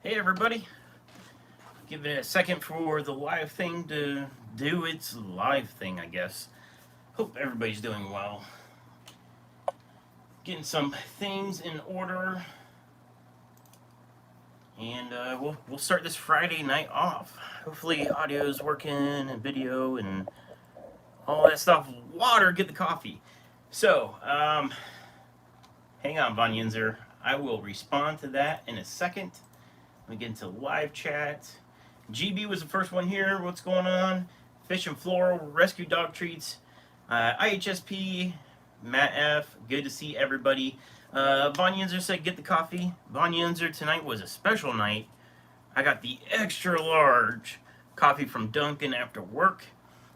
Hey everybody, give it a second for the live thing to do its live thing, I guess. Hope everybody's doing well. Getting some things in order, and we'll start this Friday night off. Hopefully audio is working and video and all that stuff. Water, get the coffee. So, hang on, Von Yinzer. I will respond to that in a second. We get into live chat. GB was the first one here. What's going on? Fish and Floral, Rescue Dog Treats, IHSP, Matt F. Good to see everybody. Von Yinzer said, get the coffee. Von Yinzer, tonight was a special night. I got the extra large coffee from Dunkin' after work.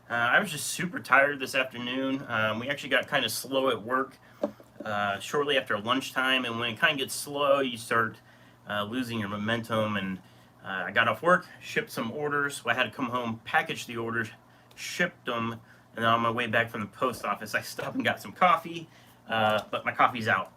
I was just super tired this afternoon. We actually got kind of slow at work shortly after lunchtime, and when it kind of gets slow, you start losing your momentum. And I got off work, shipped some orders, so I had to come home, package the orders, shipped them, and then on my way back from the post office, I stopped and got some coffee, but my coffee's out.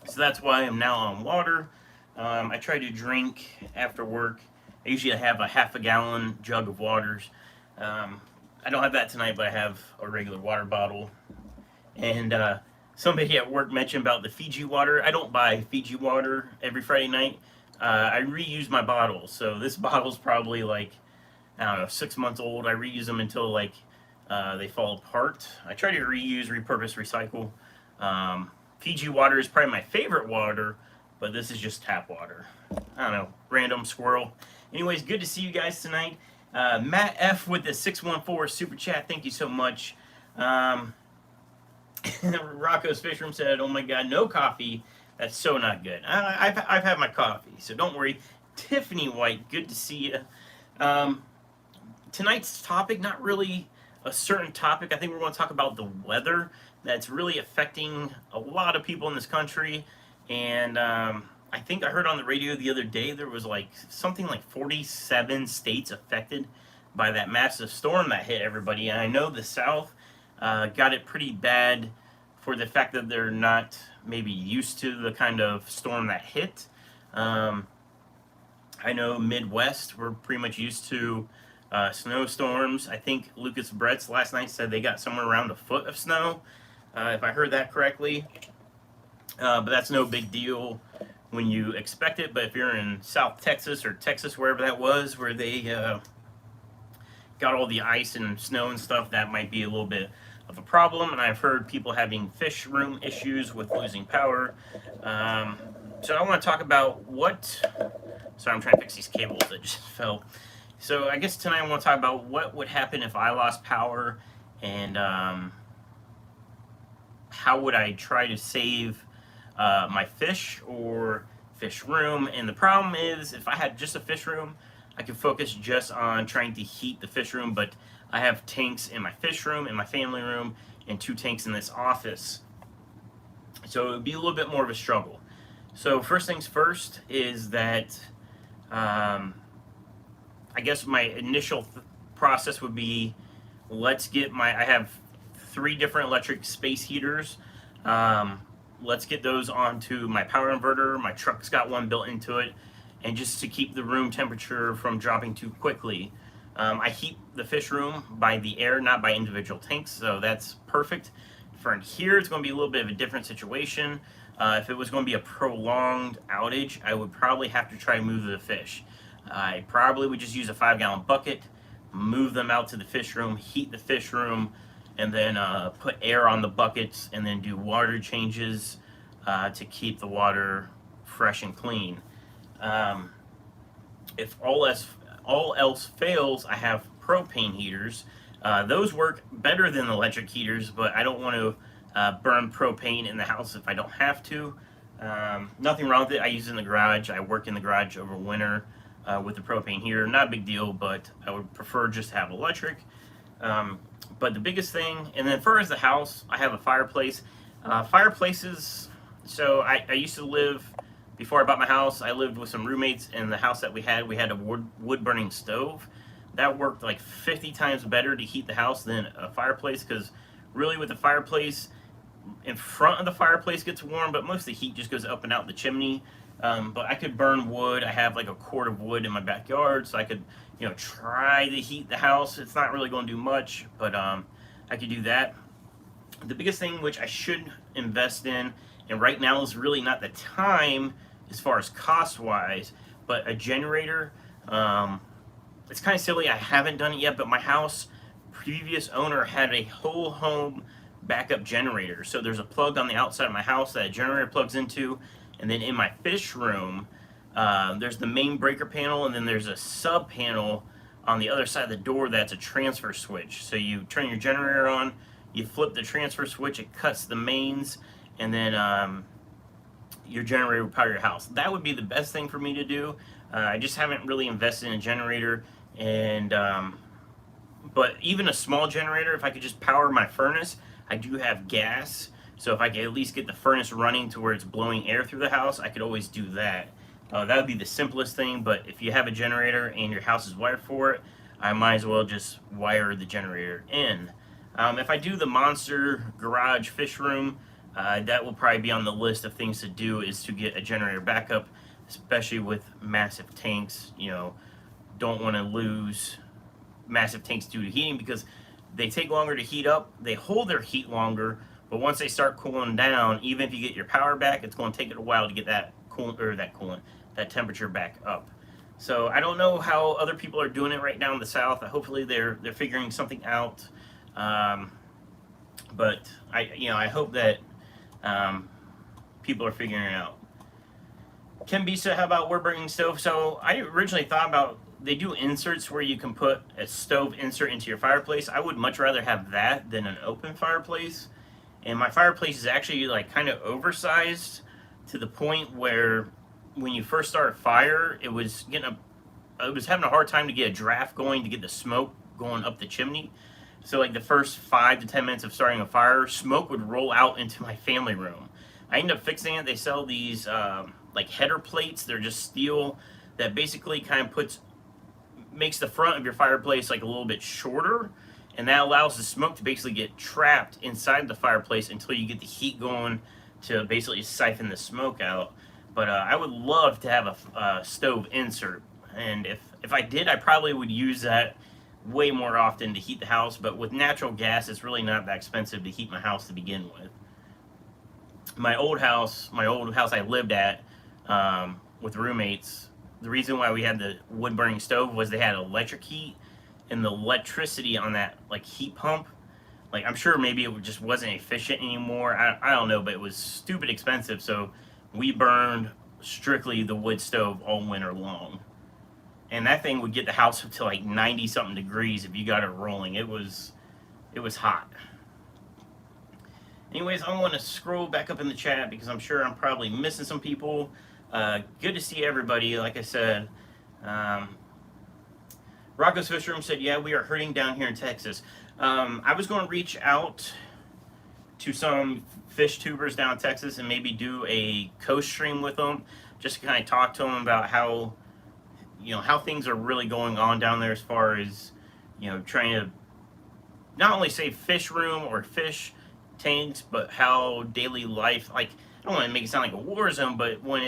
So that's why I'm now on water. I try to drink after work. I usually have a half a gallon jug of waters. I don't have that tonight, but I have a regular water bottle. And somebody at work mentioned about the Fiji water. I don't buy Fiji water every Friday night. I reuse my bottles. So this bottle's probably like, I don't know, 6 months old. I reuse them until like they fall apart. I try to reuse, repurpose, recycle. Fiji water is probably my favorite water, but this is just tap water. I don't know, random squirrel. Anyways, good to see you guys tonight. Matt F with the 614 super chat. Thank you so much. Rocco's Fish Room said, oh my god, no coffee. That's so not good. I've had my coffee, so don't worry. Tiffany White, good to see you. Tonight's topic, not really a certain topic. I think we're going to talk about the weather that's really affecting a lot of people in this country. And I think I heard on the radio the other day there was like something like 47 states affected by that massive storm that hit everybody. And I know the South got it pretty bad for the fact that they're not maybe used to the kind of storm that hit. I know Midwest, we're pretty much used to snowstorms. I think Lucas Bretz last night said they got somewhere around a foot of snow, if I heard that correctly. But that's no big deal when you expect it. But if you're in South Texas or Texas, wherever that was, where they got all the ice and snow and stuff, that might be a little bit of a problem. And I've heard people having fish room issues with losing power. So I want to talk about what... Sorry, I'm trying to fix these cables that just fell. So I guess tonight I want to talk about what would happen if I lost power, and how would I try to save my fish or fish room. And the problem is, if I had just a fish room, I could focus just on trying to heat the fish room, but I have tanks in my fish room, in my family room, and 2 tanks in this office. So it would be a little bit more of a struggle. So first things first is that I guess my initial process would be, let's get I have 3 different electric space heaters. Let's get those onto my power inverter. My truck's got one built into it, and just to keep the room temperature from dropping too quickly. I heat the fish room by the air, not by individual tanks, so that's perfect. For here, it's going to be a little bit of a different situation. If it was going to be a prolonged outage, I would probably have to try and move the fish. I probably would just use a 5-gallon bucket, move them out to the fish room, heat the fish room, and then put air on the buckets, and then do water changes to keep the water fresh and clean. If all else fails, I have propane heaters. Those work better than electric heaters, but I don't want to burn propane in the house if I don't have to. Nothing wrong with it. I use it in the garage. I work in the garage over winter with the propane heater. Not a big deal, but I would prefer just to have electric. But the biggest thing, and then as far as the house, I have a fireplace. Fireplaces, so I used to live, before I bought my house, I lived with some roommates. In the house that we had a wood burning stove. That worked like 50 times better to heat the house than a fireplace, because really with the fireplace, in front of the fireplace gets warm, but most of the heat just goes up and out the chimney. But I could burn wood. I have like a cord of wood in my backyard, so I could, try to heat the house. It's not really going to do much, but I could do that. The biggest thing which I should invest in, and right now is really not the time as far as cost wise, but a generator. It's kind of silly. I haven't done it yet, but my house previous owner had a whole home backup generator. So there's a plug on the outside of my house that a generator plugs into, and then in my fish room, there's the main breaker panel, and then there's a sub panel on the other side of the door that's a transfer switch. So you turn your generator on, you flip the transfer switch, it cuts the mains, and then your generator will power your house. That would be the best thing for me to do. I just haven't really invested in a generator, and but even a small generator, if I could just power my furnace, I do have gas, so if I could at least get the furnace running to where it's blowing air through the house, I could always do that. That would be the simplest thing, but if you have a generator and your house is wired for it, I might as well just wire the generator in. If I do the monster garage fish room, that will probably be on the list of things to do, is to get a generator backup, especially with massive tanks. Don't want to lose massive tanks due to heating, because they take longer to heat up, they hold their heat longer, but once they start cooling down, even if you get your power back, it's going to take it a while to get that temperature back up. So I don't know how other people are doing it right now in the South. Hopefully they're figuring something out. But I hope that people are figuring it out. Ken B said, how about wood burning stove? So I originally thought about, they do inserts where you can put a stove insert into your fireplace. I would much rather have that than an open fireplace. And my fireplace is actually like kind of oversized to the point where when you first start a fire, it was having a hard time to get a draft going, to get the smoke going up the chimney. So like the first 5 to 10 minutes of starting a fire, smoke would roll out into my family room. I ended up fixing it. They sell these like header plates. They're just steel that basically kind of makes the front of your fireplace like a little bit shorter, and that allows the smoke to basically get trapped inside the fireplace until you get the heat going to basically siphon the smoke out. But I would love to have a stove insert, and if I did, I probably would use that way more often to heat the house. But with natural gas, it's really not that expensive to heat my house to begin with. My old house I lived at with roommates, the reason why we had the wood burning stove was they had electric heat, and the electricity on that like heat pump, like I'm sure maybe it just wasn't efficient anymore. I don't know, but it was stupid expensive. So we burned strictly the wood stove all winter long. And that thing would get the house up to like 90 something degrees if you got it rolling. It was hot. Anyways, I want to scroll back up in the chat because I'm sure I'm probably missing some people. Good to see everybody, like I said. Rocco's Fish Room said, yeah, we are hurting down here in Texas. I was going to reach out to some fish tubers down in Texas and maybe do a coast stream with them, just to kind of talk to them about how things are really going on down there as far as, trying to not only save fish room or fish tanks, but how daily life, like, I don't want to make it sound like a war zone, but when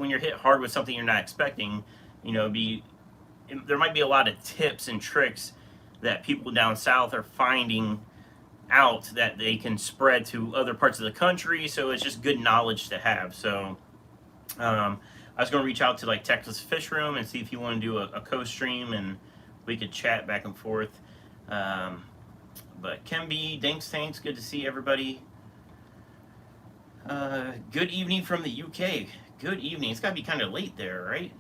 you're hit hard with something you're not expecting, there might be a lot of tips and tricks that people down south are finding out that they can spread to other parts of the country. So it's just good knowledge to have. So I was going to reach out to like Texas Fish Room and see if you want to do a co-stream and we could chat back and forth. But Ken B, thanks, good to see everybody. Good evening from the UK. Good evening. It's got to be kind of late there, right?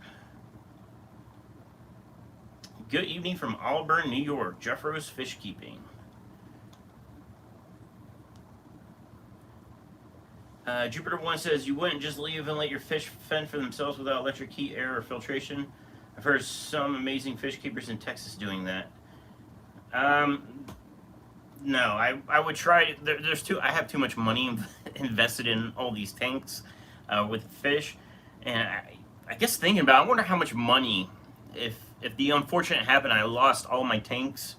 Good evening from Auburn, New York. Jeffro's Fish Keeping. Jupiter 1 says, you wouldn't just leave and let your fish fend for themselves without electric heat, air, or filtration. I've heard some amazing fish keepers in Texas doing that. No, I would try. I have too much money invested in all these tanks with fish, and I guess thinking about it, I wonder how much money, if the unfortunate happened, I lost all my tanks,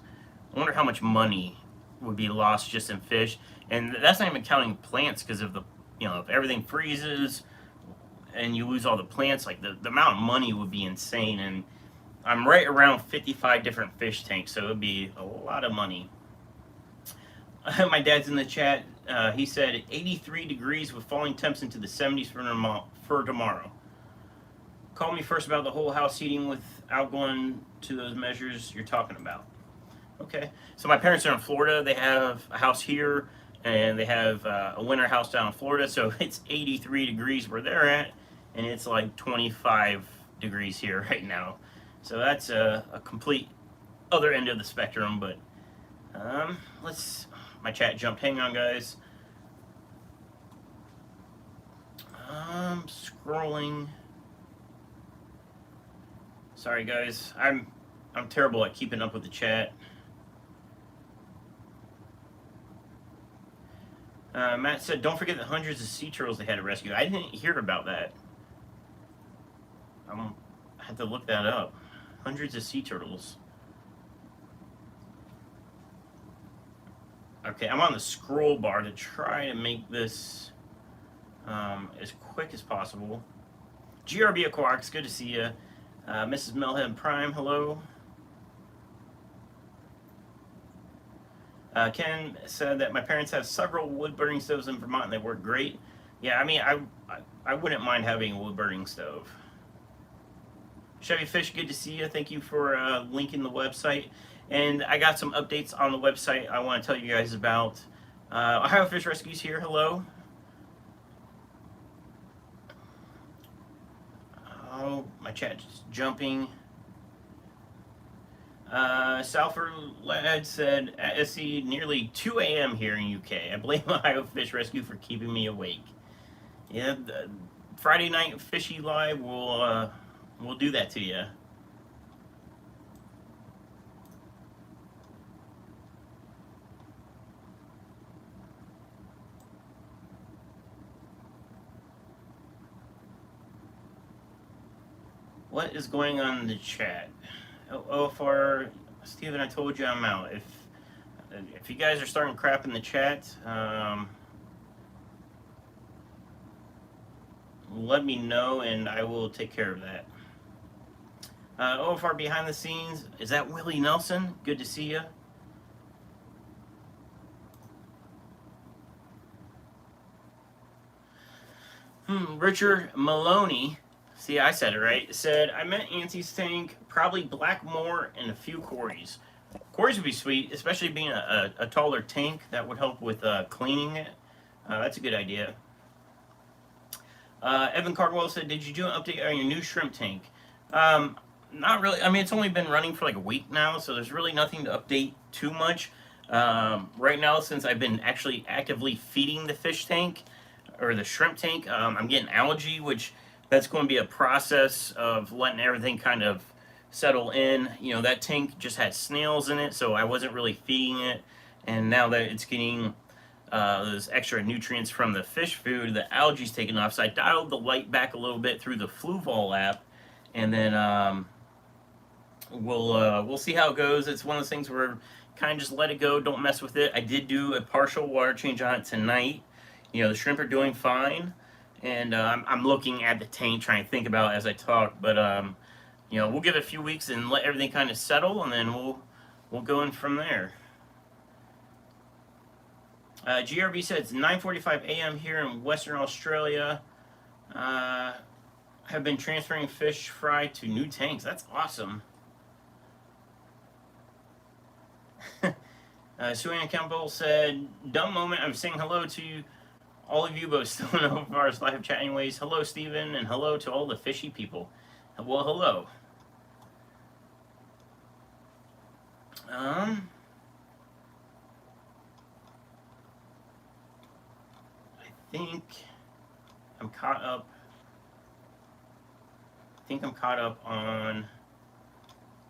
I wonder how much money would be lost just in fish. And that's not even counting plants, because of the, if everything freezes, and you lose all the plants, like the amount of money would be insane. And I'm right around 55 different fish tanks, so it would be a lot of money. My dad's in the chat. He said 83 degrees with falling temps into the 70s for tomorrow. Call me first about the whole house heating without going to those measures you're talking about. Okay. So my parents are in Florida. They have a house here, and they have a winter house down in Florida. So it's 83 degrees where they're at, and it's like 25 degrees here right now. So that's a complete other end of the spectrum. But my chat jumped. Hang on, guys. Scrolling. Sorry, guys. I'm terrible at keeping up with the chat. Matt said, "Don't forget the hundreds of sea turtles they had to rescue." I didn't hear about that. I had to look that up. Hundreds of sea turtles. Okay, I'm on the scroll bar to try to make this as quick as possible. GRB Aquatics, good to see you. Mrs. Melhead Prime, hello. Ken said that my parents have several wood-burning stoves in Vermont and they work great. Yeah, I mean, I wouldn't mind having a wood-burning stove. Chevy Fish, good to see you. Thank you for linking the website. And I got some updates on the website I want to tell you guys about. Ohio Fish Rescues here, hello. Oh, my chat's jumping. Salford Lad said, at SC, nearly 2 a.m. here in UK. I blame Ohio Fish Rescue for keeping me awake. Yeah, Friday night Fishy Live will do that to you. What is going on in the chat? OFR, Steven, I told you I'm out. If you guys are starting crap in the chat, let me know and I will take care of that. OFR behind the scenes, is that Willie Nelson? Good to see you. Richard Maloney, see, I said it right, said, I meant Auntie's tank, probably Blackmore and a few Corys. Corys would be sweet, especially being a taller tank. That would help with cleaning it. That's a good idea. Evan Cardwell said, did you do an update on your new shrimp tank? Not really. I mean, it's only been running for like a week now, so there's really nothing to update too much. Right now, since I've been actually actively feeding the fish tank, or the shrimp tank, I'm getting algae, which that's going to be a process of letting everything kind of settle in. You know, that tank just had snails in it, so I wasn't really feeding it. And now that it's getting those extra nutrients from the fish food, the algae's taken off. So I dialed the light back a little bit through the Fluval app, and then we'll see how it goes. It's one of those things where kind of just let it go, don't mess with it. I did do a partial water change on it tonight. You know, the shrimp are doing fine, and I'm looking at the tank, trying to think about it as I talk. But you know, we'll give it a few weeks and let everything kind of settle, and then we'll go in from there. GRB said it's 9:45 a.m. here in Western Australia. Have been transferring fish fry to new tanks. That's awesome. Suanne Campbell said, dumb moment, I'm saying hello to all of you, but still in OFR's live chat anyways. Hello, Steven, and hello to all the fishy people. Well, hello. I think I'm caught up. I think I'm caught up on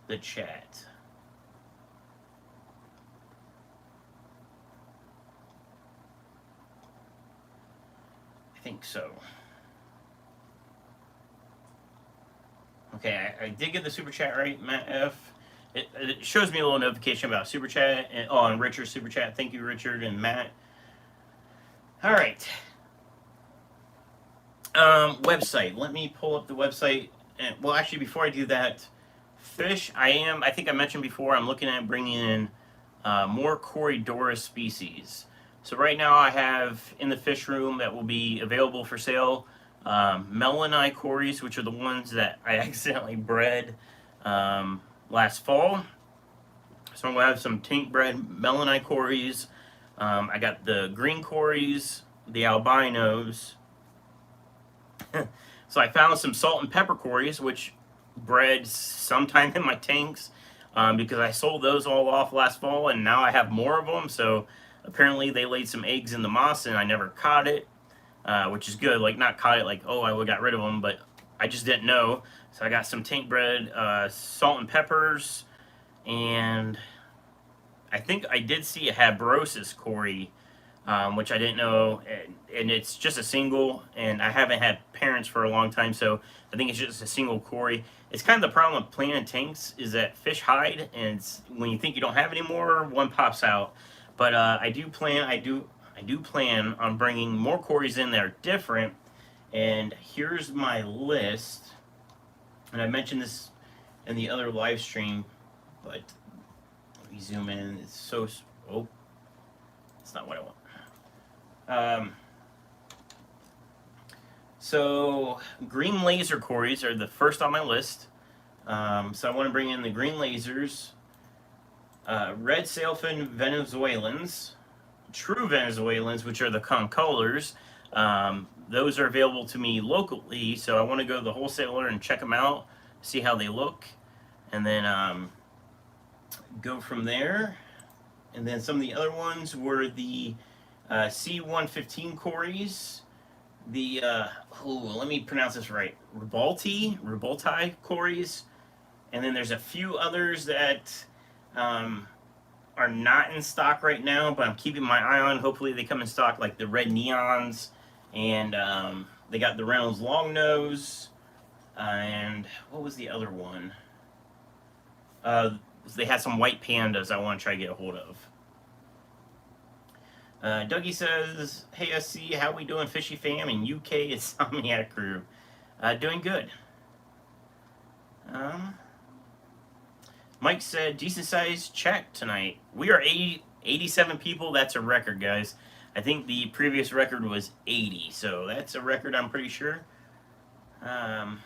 the chat. I think so. Okay, I did get the super chat right, Matt F. It shows me a little notification about super chat and Richard's super chat. Thank you, Richard and Matt. All right. Website. Let me pull up the website. And, well, actually, before I do that, fish. I think I mentioned before. I'm looking at bringing in more Corydoras species. So right now I have in the fish room that will be available for sale Melani Corys, which are the ones that I accidentally bred last fall. So I'm gonna have some tank bred Melani Corys. I got the green Corys, the albinos. So I found some salt and pepper Corys, which bred sometime in my tanks because I sold those all off last fall, and now I have more of them. So apparently they laid some eggs in the moss, and I never caught it, which is good. Like not caught it, like oh I would got rid of them, but I just didn't know. So I got some tank bred salt and peppers, and I think I did see a Habrosis Cory, which I didn't know, and it's just a single, and I haven't had parents for a long time, so I think it's just a single Cory. It's kind of the problem with planting tanks is that fish hide, and when you think you don't have any more, one pops out. But I do plan on bringing more Corys in that are different, and here's my list. And I mentioned this in the other live stream, but let me zoom in. It's so oh, it's not what I want. So green laser Corys are the first on my list. So I want to bring in the green lasers, red sailfin Venezuelans, true Venezuelans, which are the concolors. Those are available to me locally, so I want to go to the wholesaler and check them out, see how they look, and then go from there. And then some of the other ones were the C115 Corys, the let me pronounce this right, Ribalti Corys, and then there's a few others that are not in stock right now, but I'm keeping my eye on. Hopefully they come in stock, like the red neons, and they got the Reynolds long nose, and what was the other one? They had some white pandas I want to try to get a hold of. Dougie says, hey SC, how we doing Fishy Fam in UK Insomniac Crew? Doing good. Mike said, decent sized chat tonight. We are 87 people. That's a record, guys. I think the previous record was 80, so that's a record, I'm pretty sure. I'm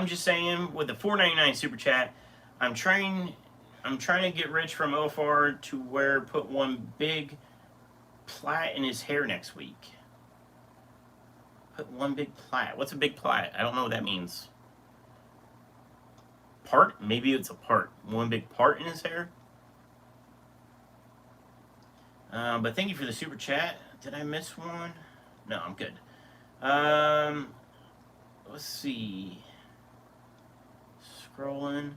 just saying, with the $4.99 super chat, I'm trying to get rich from OFR to where put one big plait in his hair next week. Put one big plait. What's a big plait? I don't know what that means. Part? Maybe it's a part. One big part in his hair? But thank you for the super chat. Did I miss one? No, I'm good. Let's see. Scrolling.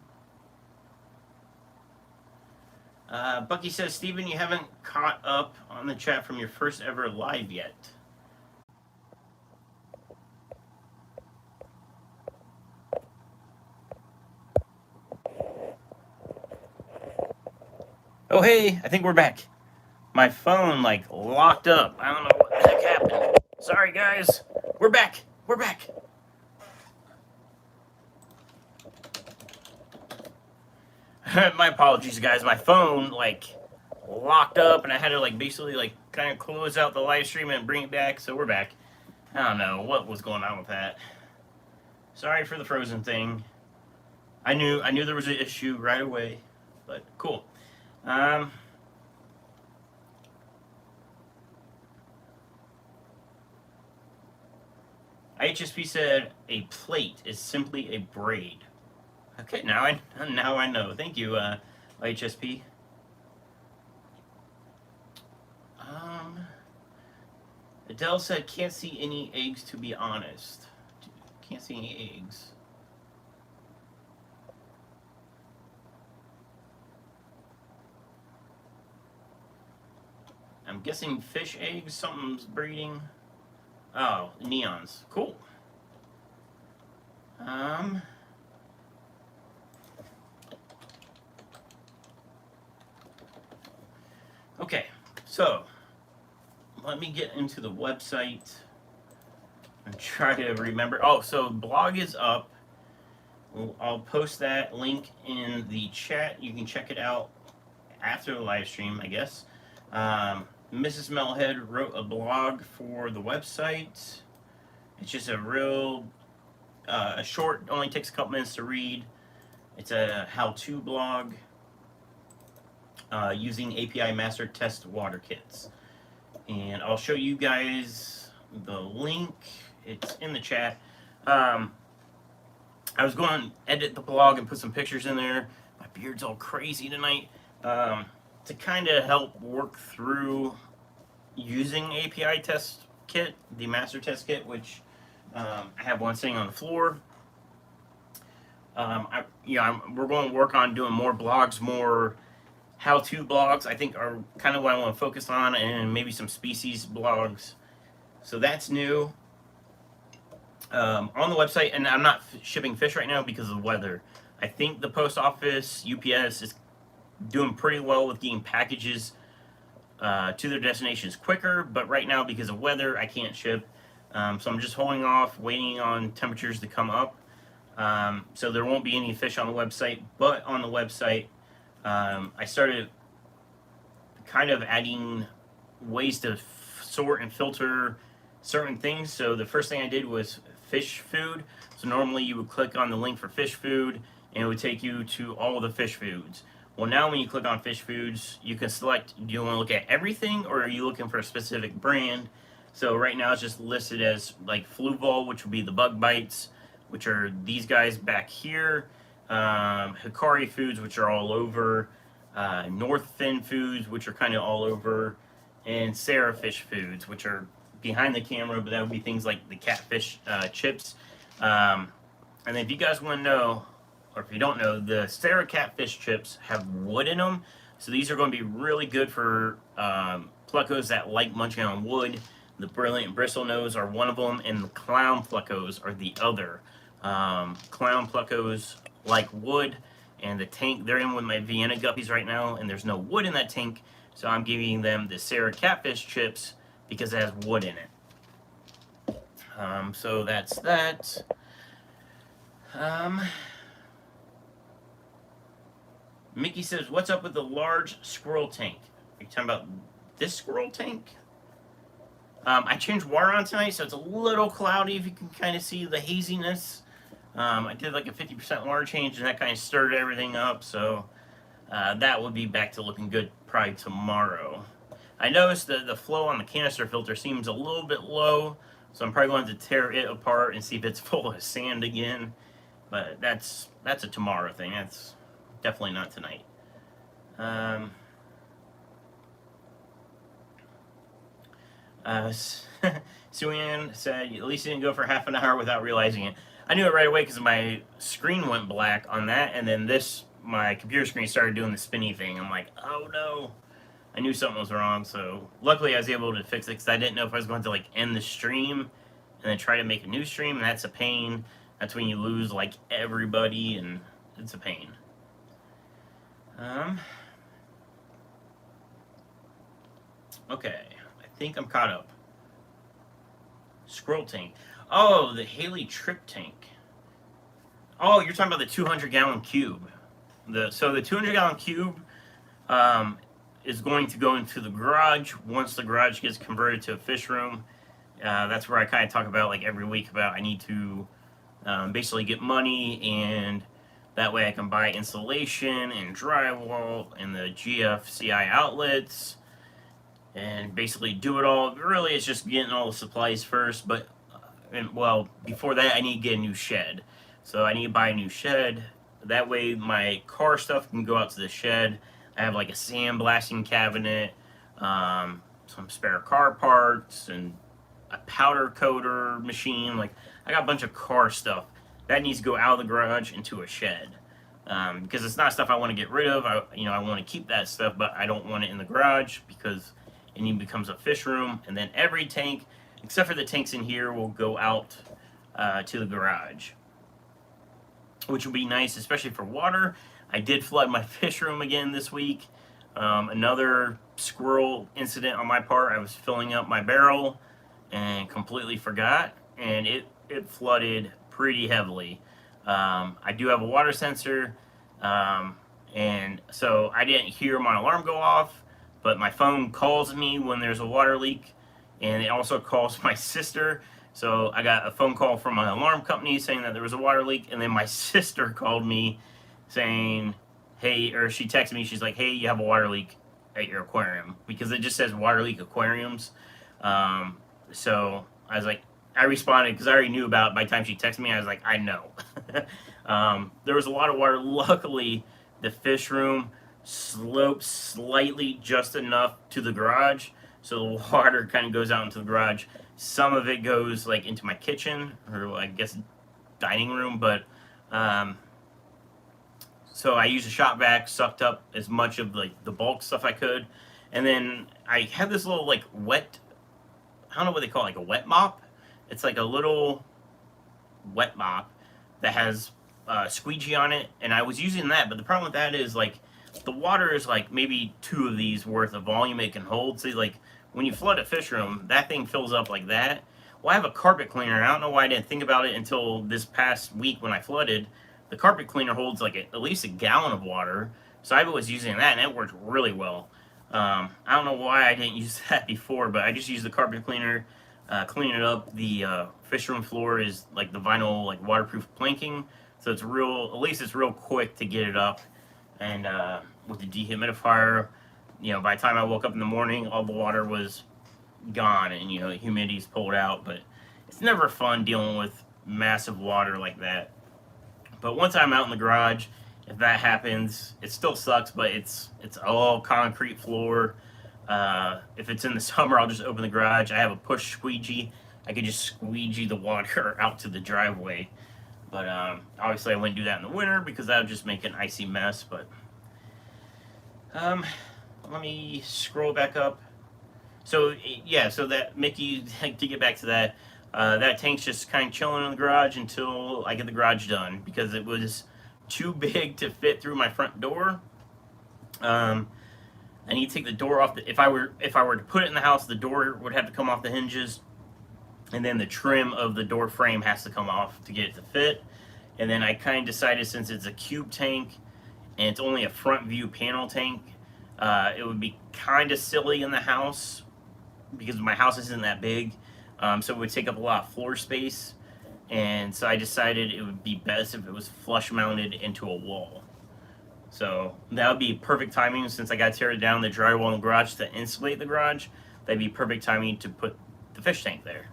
Bucky says, Steven, you haven't caught up on the chat from your first ever live yet. Oh, hey, I think we're back. My phone, like, locked up. I don't know what the heck happened. Sorry, guys. We're back. We're back. My apologies, guys. My phone, like, locked up, and I had to, like, basically, like, kind of close out the live stream and bring it back, so we're back. I don't know what was going on with that. Sorry for the frozen thing. I knew there was an issue right away, but cool. IHSP said a plait is simply a braid. Okay, now I know. Thank you, IHSP. Adele said can't see any eggs, to be honest. Can't see any eggs. I'm guessing fish eggs, something's breeding. Oh, neons. Cool. Okay, so let me get into the website. I'm trying to remember. Oh, so blog is up. I'll post that link in the chat. You can check it out after the live stream, I guess. Mrs. Metalhead wrote a blog for the website. It's just a real a short, only takes a couple minutes to read. It's a how-to blog using API master test water kits. And I'll show you guys the link. It's in the chat. I was going to edit the blog and put some pictures in there. My beard's all crazy tonight. To kind of help work through using API test kit, the master test kit, which I have one sitting on the floor. We're going to work on doing more blogs, more how-to blogs, I think are kind of what I want to focus on, and maybe some species blogs. So that's new. On the website, and I'm not shipping fish right now because of the weather. I think the post office, UPS, is doing pretty well with getting packages to their destinations quicker, but right now because of weather, I can't ship. So I'm just holding off, waiting on temperatures to come up. So there won't be any fish on the website, but on the website, I started kind of adding ways to sort and filter certain things. So the first thing I did was fish food. So normally you would click on the link for fish food and it would take you to all the fish foods. Well, now when you click on fish foods, you can select, do you want to look at everything or are you looking for a specific brand? So right now it's just listed as like Fluval, which would be the bug bites, which are these guys back here. Hikari foods, which are all over. North Fin foods, which are kind of all over. And Sarah fish foods, which are behind the camera, but that would be things like the catfish chips. And then if you guys want to know, or if you don't know, the Sarah catfish chips have wood in them. So these are going to be really good for plecos that like munching on wood. The Brilliant Bristlenose are one of them, and the Clown plecos are the other. Clown plecos like wood, and the tank, they're in with my Vienna guppies right now, and there's no wood in that tank, so I'm giving them the Sarah catfish chips because it has wood in it. So that's that. Mickey says, what's up with the large squirrel tank? Are you talking about this squirrel tank? I changed water on tonight, so it's a little cloudy if you can kind of see the haziness. I did like a 50% water change, and that kind of stirred everything up, so that will be back to looking good probably tomorrow. I noticed that the flow on the canister filter seems a little bit low, so I'm probably going to tear it apart and see if it's full of sand again. But that's a tomorrow thing. That's definitely not tonight. Suan said, at least you didn't go for half an hour without realizing it. I knew it right away because my screen went black on that, and then my computer screen started doing the spinny thing. I'm like, oh no. I knew something was wrong, so luckily I was able to fix it because I didn't know if I was going to like end the stream and then try to make a new stream, and that's a pain. That's when you lose like everybody, and it's a pain. Okay, I think I'm caught up. Scroll tank. Oh, the Haley Trip tank. Oh, you're talking about the 200-gallon cube. So the 200-gallon cube is going to go into the garage once the garage gets converted to a fish room. That's where I kind of talk about like every week about I need to basically get money, and that way I can buy insulation and drywall and the GFCI outlets and basically do it all. Really, it's just getting all the supplies first, but before that I need to get a new shed. So I need to buy a new shed. That way my car stuff can go out to the shed. I have like a sandblasting cabinet, some spare car parts, and a powder coater machine. Like, I got a bunch of car stuff that needs to go out of the garage into a shed, because it's not stuff I want to get rid of. I want to keep that stuff, but I don't want it in the garage because it even becomes a fish room. And then every tank, except for the tanks in here, will go out to the garage, which will be nice, especially for water. I did flood my fish room again this week. Another squirrel incident on my part. I was filling up my barrel and completely forgot. and it flooded pretty heavily. I do have a water sensor, and so I didn't hear my alarm go off, but my phone calls me when there's a water leak, and it also calls my sister. So I got a phone call from my alarm company saying that there was a water leak, and then my sister called me saying, hey, or she texted me, she's like, hey, you have a water leak at your aquarium, because it just says water leak aquariums. So I was like, I responded because I already knew about it. By the time she texted me, I was like, I know. There was a lot of water. Luckily, the fish room slopes slightly just enough to the garage, so the water kind of goes out into the garage. Some of it goes like into my kitchen, or I guess dining room, but so I used a shop vac, sucked up as much of like the bulk stuff I could, and then I had this little like wet, I don't know what they call it, like a wet mop. It's like a little wet mop that has squeegee on it, and I was using that, but the problem with that is like the water is like maybe 2 of these worth of volume it can hold. See, like when you flood a fish room, that thing fills up like that. Well, I have a carpet cleaner, and I don't know why I didn't think about it until this past week when I flooded. The carpet cleaner holds like at least a gallon of water, so I was using that, and it worked really well. I don't know why I didn't use that before, but I just used the carpet cleaner, clean it up. The fish room floor is like the vinyl, like waterproof planking, so it's real. At least it's real quick to get it up. And with the dehumidifier, by the time I woke up in the morning, all the water was gone, and the humidity's pulled out. But it's never fun dealing with massive water like that. But once I'm out in the garage, if that happens, it still sucks, but it's all concrete floor. If it's in the summer, I'll just open the garage. I have a push squeegee. I could just squeegee the water out to the driveway. But obviously I wouldn't do that in the winter because that would just make an icy mess. But let me scroll back up. So yeah, so that Mickey, to get back to that, that tank's just kind of chilling in the garage until I get the garage done, because it was too big to fit through my front door. I need to take the door off. If I were to put it in the house, the door would have to come off the hinges, and then the trim of the door frame has to come off to get it to fit. And then I kind of decided, since it's a cube tank and it's only a front view panel tank, it would be kind of silly in the house because my house isn't that big. So it would take up a lot of floor space, and so I decided it would be best if it was flush mounted into a wall. So that would be perfect timing, since I got to tear down the drywall in the garage to insulate the garage. That'd be perfect timing to put the fish tank there.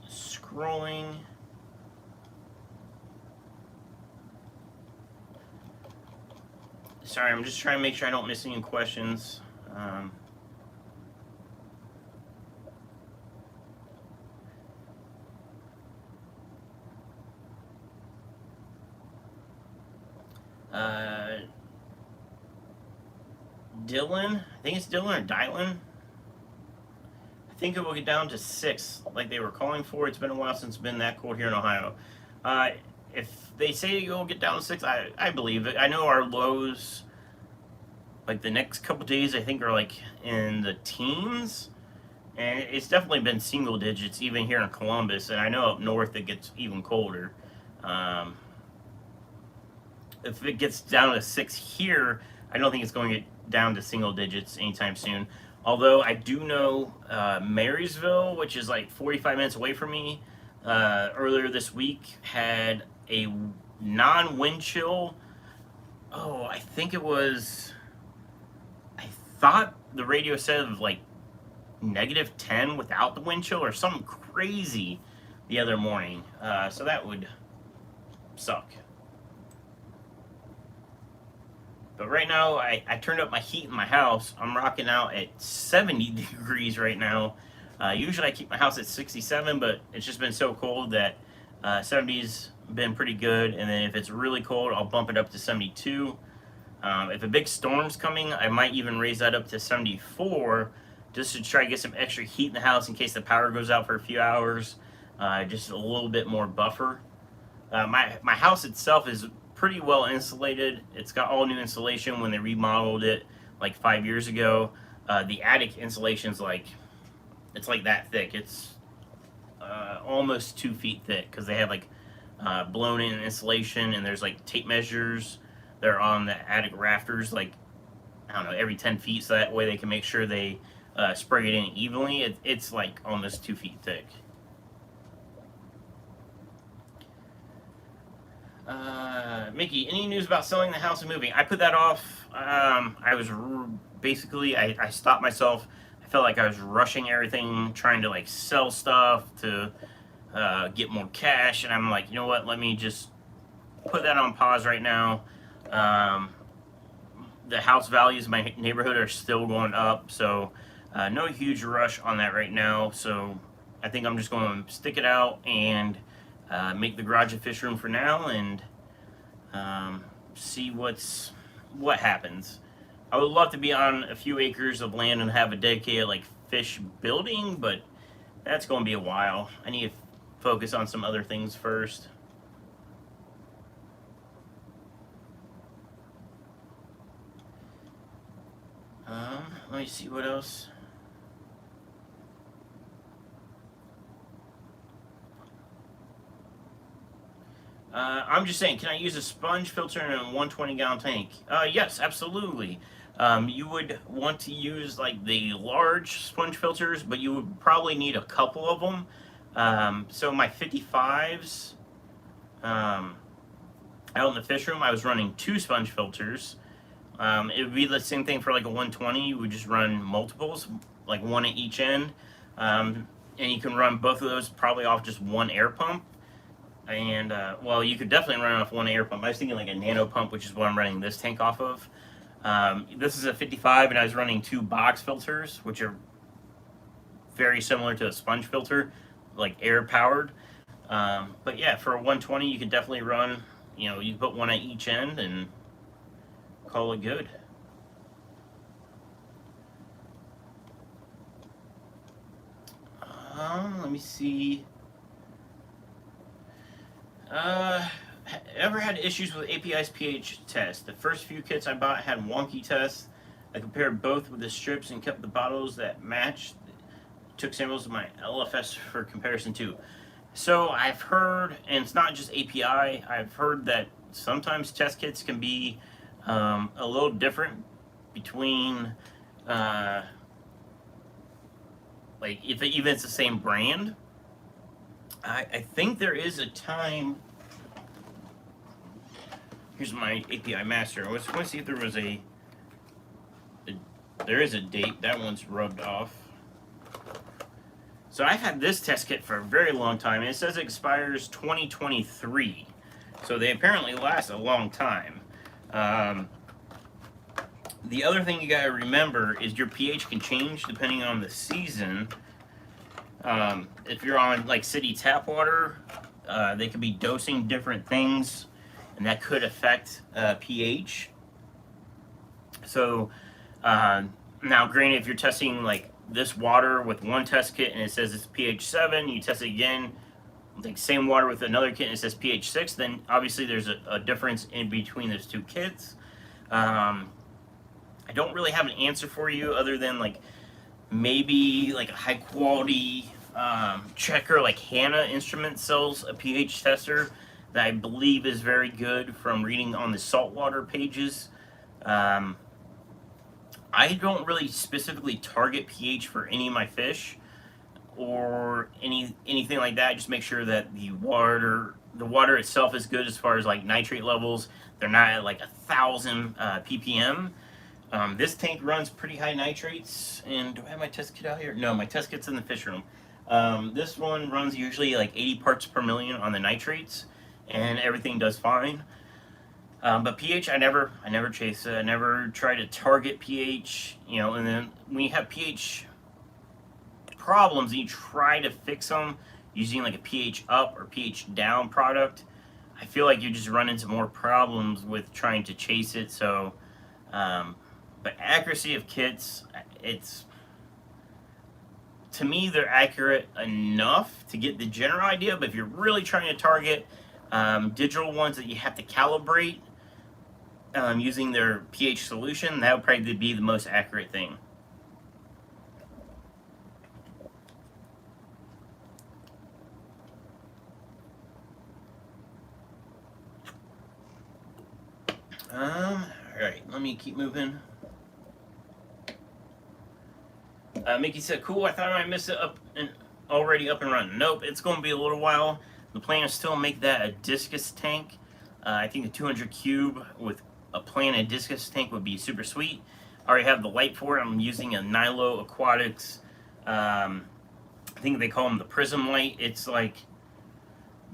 Scrolling. Sorry, I'm just trying to make sure I don't miss any questions. Dylan, I think it's Dylan or Dylan. I think it will get down to 6, like they were calling for. It's been a while since it's been that cold here in Ohio. If they say it will get down to 6, I believe it. I know our lows, like the next couple days, I think are like in the teens, and it's definitely been single digits even here in Columbus, and I know up north it gets even colder. If it gets down to 6 here, I don't think it's going to get down to single digits anytime soon. Although I do know Marysville, which is like 45 minutes away from me, earlier this week had a non-wind chill. Oh, I thought the radio said of like -10 without the wind chill or something crazy the other morning. So that would suck. But right now, I turned up my heat in my house. I'm rocking out at 70 degrees right now. Usually I keep my house at 67, but it's just been so cold that 70's been pretty good. And then if it's really cold, I'll bump it up to 72. If a big storm's coming, I might even raise that up to 74, just to try to get some extra heat in the house in case the power goes out for a few hours. Just a little bit more buffer. My house itself is pretty well insulated. It's got all new insulation when they remodeled it like 5 years ago. The attic insulation's like, it's like that thick. It's almost 2 feet thick because they have like blown in insulation, and there's like tape measures that are on the attic rafters, like, I don't know, every 10 feet, so that way they can make sure they spray it in evenly. It's like almost 2 feet thick. Mickey, any news about selling the house and moving? I put that off. I was basically, I stopped myself. I felt like I was rushing everything, trying to like sell stuff to get more cash, and I'm like, you know what, let me just put that on pause right now. The house values in my neighborhood are still going up, so no huge rush on that right now. So I think I'm just going to stick it out and make the garage a fish room for now, and see what happens. I would love to be on a few acres of land and have a dedicated like fish building, but that's going to be a while. I need to focus on some other things first. Let me see what else. I'm just saying, can I use a sponge filter in a 120-gallon tank? Yes, absolutely. You would want to use like the large sponge filters, but you would probably need a couple of them. So my 55s, out in the fish room, I was running 2 sponge filters. It would be the same thing for like a 120. You would just run multiples, like 1 at each end. And you can run both of those probably off just 1 air pump. And, well, you could definitely run off 1 air pump. I was thinking like a nano pump, which is what I'm running this tank off of. This is a 55, and I was running 2 box filters, which are very similar to a sponge filter, like air powered. But yeah, for a 120, you can definitely run, you know, you put 1 at each end and call it good. Let me see. Ever had issues with API's pH test? The first few kits I bought had wonky tests. I compared both with the strips and kept the bottles that matched. Took samples of my LFS for comparison too. So I've heard, and it's not just API, I've heard that sometimes test kits can be a little different between, like, if even it's the same brand. I think there is a time. Here's my API master. I was going to see if there was there is a date. That one's rubbed off. So I've had this test kit for a very long time, and it says it expires 2023. So they apparently last a long time. The other thing you gotta remember is your pH can change depending on the season. If you're on like city tap water, they could be dosing different things, and that could affect pH. So now, granted, if you're testing like this water with one test kit and it says it's pH 7, you test it again, like same water with another kit and it says pH 6, then obviously there's a difference in between those 2 kits. I don't really have an answer for you other than like maybe like a high quality checker like Hanna Instrument sells a pH tester that I believe is very good from reading on the saltwater pages. I don't really specifically target pH for any of my fish or anything like that. Just make sure that the water itself is good as far as like nitrate levels. They're not at like 1,000 ppm. This tank runs pretty high nitrates. And do I have my test kit out here? No, my test kit's in the fish room. This one runs usually like 80 parts per million on the nitrates, and everything does fine. But pH, I never chase it. I never try to target pH, you know. And then when you have pH problems, and you try to fix them using like a pH up or pH down product, I feel like you just run into more problems with trying to chase it. So, but accuracy of kits, to me, they're accurate enough to get the general idea. But if you're really trying to target Digital ones that you have to calibrate using their pH solution, that would probably be the most accurate thing. Alright, let me keep moving. Mickey said, cool, I thought I might miss it already up and running. Nope, it's going to be a little while. The plan is still make that a discus tank. I think a 200 cube with a planted discus tank would be super sweet. I already have the light for it. I'm using a Nilo Aquatics. I think they call them the Prism light. It's like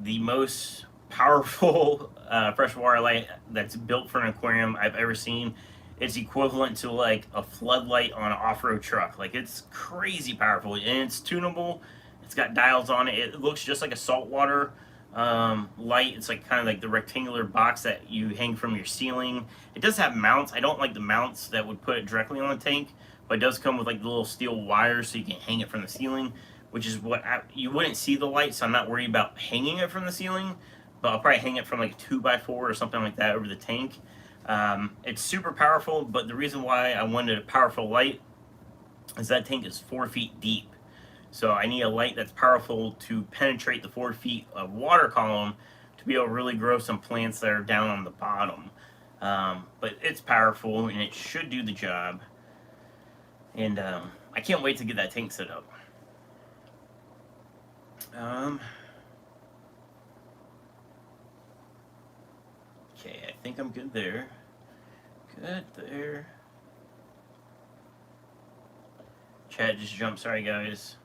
the most powerful freshwater light that's built for an aquarium I've ever seen. It's equivalent to like a floodlight on an off-road truck. Like, it's crazy powerful, and it's tunable. It's got dials on it. It looks just like a saltwater light. It's like kind of like the rectangular box that you hang from your ceiling. It does have mounts. I don't like the mounts that would put it directly on the tank, but it does come with like the little steel wires so you can hang it from the ceiling, which is what you wouldn't see the light, so I'm not worried about hanging it from the ceiling, but I'll probably hang it from like a 2x4 or something like that over the tank. It's super powerful, but the reason why I wanted a powerful light is that tank is 4 feet deep. So I need a light that's powerful to penetrate the 4 feet of water column to be able to really grow some plants that are down on the bottom. But it's powerful, and it should do the job. And I can't wait to get that tank set up. Okay, I think I'm good there. Good there. Chat just jumped, sorry guys.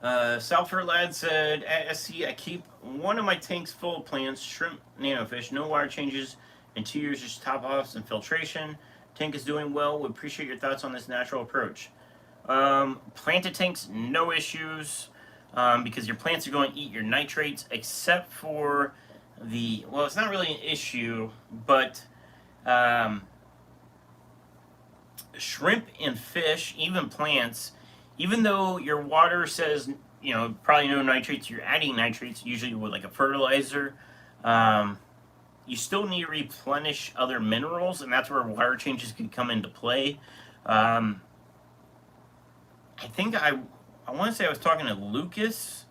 Salford Lad said, at SC, I keep one of my tanks full of plants, shrimp, nanofish, no water changes in 2 years, just top offs and filtration. Tank is doing well. Would appreciate your thoughts on this natural approach. Planted tanks, no issues, because your plants are going to eat your nitrates, except for the, well, it's not really an issue, but shrimp and fish, even plants, even though your water says, you know, probably no nitrates, you're adding nitrates, usually with like a fertilizer, you still need to replenish other minerals, and that's where water changes can come into play. I think I want to say I was talking to Lucas,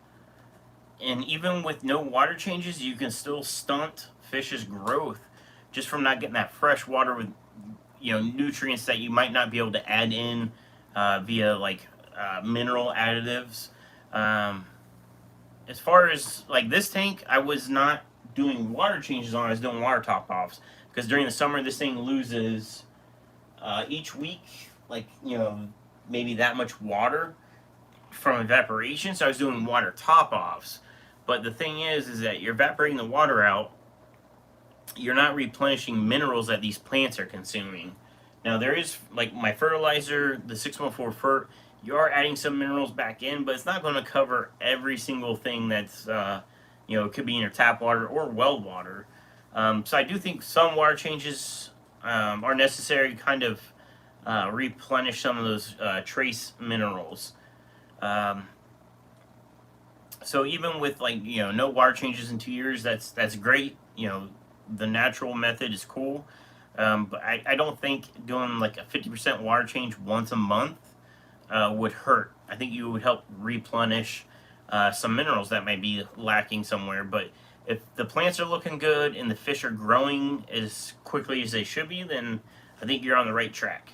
and even with no water changes, you can still stunt fish's growth just from not getting that fresh water with, you know, nutrients that you might not be able to add in via like mineral additives. As far as like this tank, I was not doing water changes on it. I was doing water top offs, because during the summer this thing loses each week, like, you know, maybe that much water from evaporation, so I was doing water top offs. But the thing is that you're evaporating the water out, you're not replenishing minerals that these plants are consuming. Now there is, like my fertilizer, the 614 Fert, you are adding some minerals back in, but it's not going to cover every single thing that's, you know, it could be in your tap water or well water. So I do think some water changes are necessary to kind of replenish some of those trace minerals. So even with, like, you know, no water changes in 2 years, that's great. You know, the natural method is cool. But I don't think doing like a 50% water change once a month would hurt. I think you would help replenish some minerals that might be lacking somewhere. But if the plants are looking good and the fish are growing as quickly as they should be, then I think you're on the right track.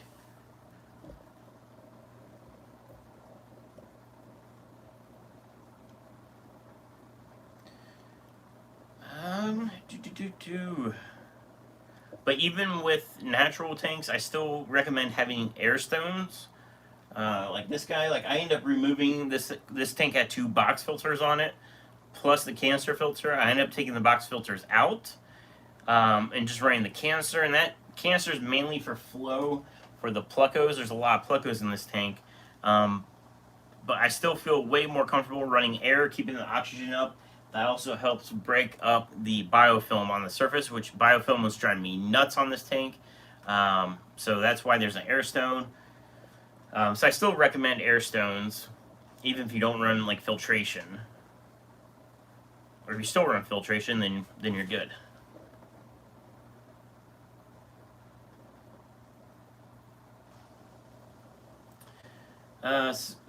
But even with natural tanks, I still recommend having air stones. Like this guy, like I end up removing this tank had 2 box filters on it, plus the canister filter. I end up taking the box filters out and just running the canister, and that canister is mainly for flow for the pluckos. There's a lot of pluckos in this tank, but I still feel way more comfortable running air, keeping the oxygen up. That also helps break up the biofilm on the surface, which biofilm was driving me nuts on this tank. So that's why there's an air stone. So I still recommend air stones, even if you don't run like filtration. or if you still run filtration, then you're good.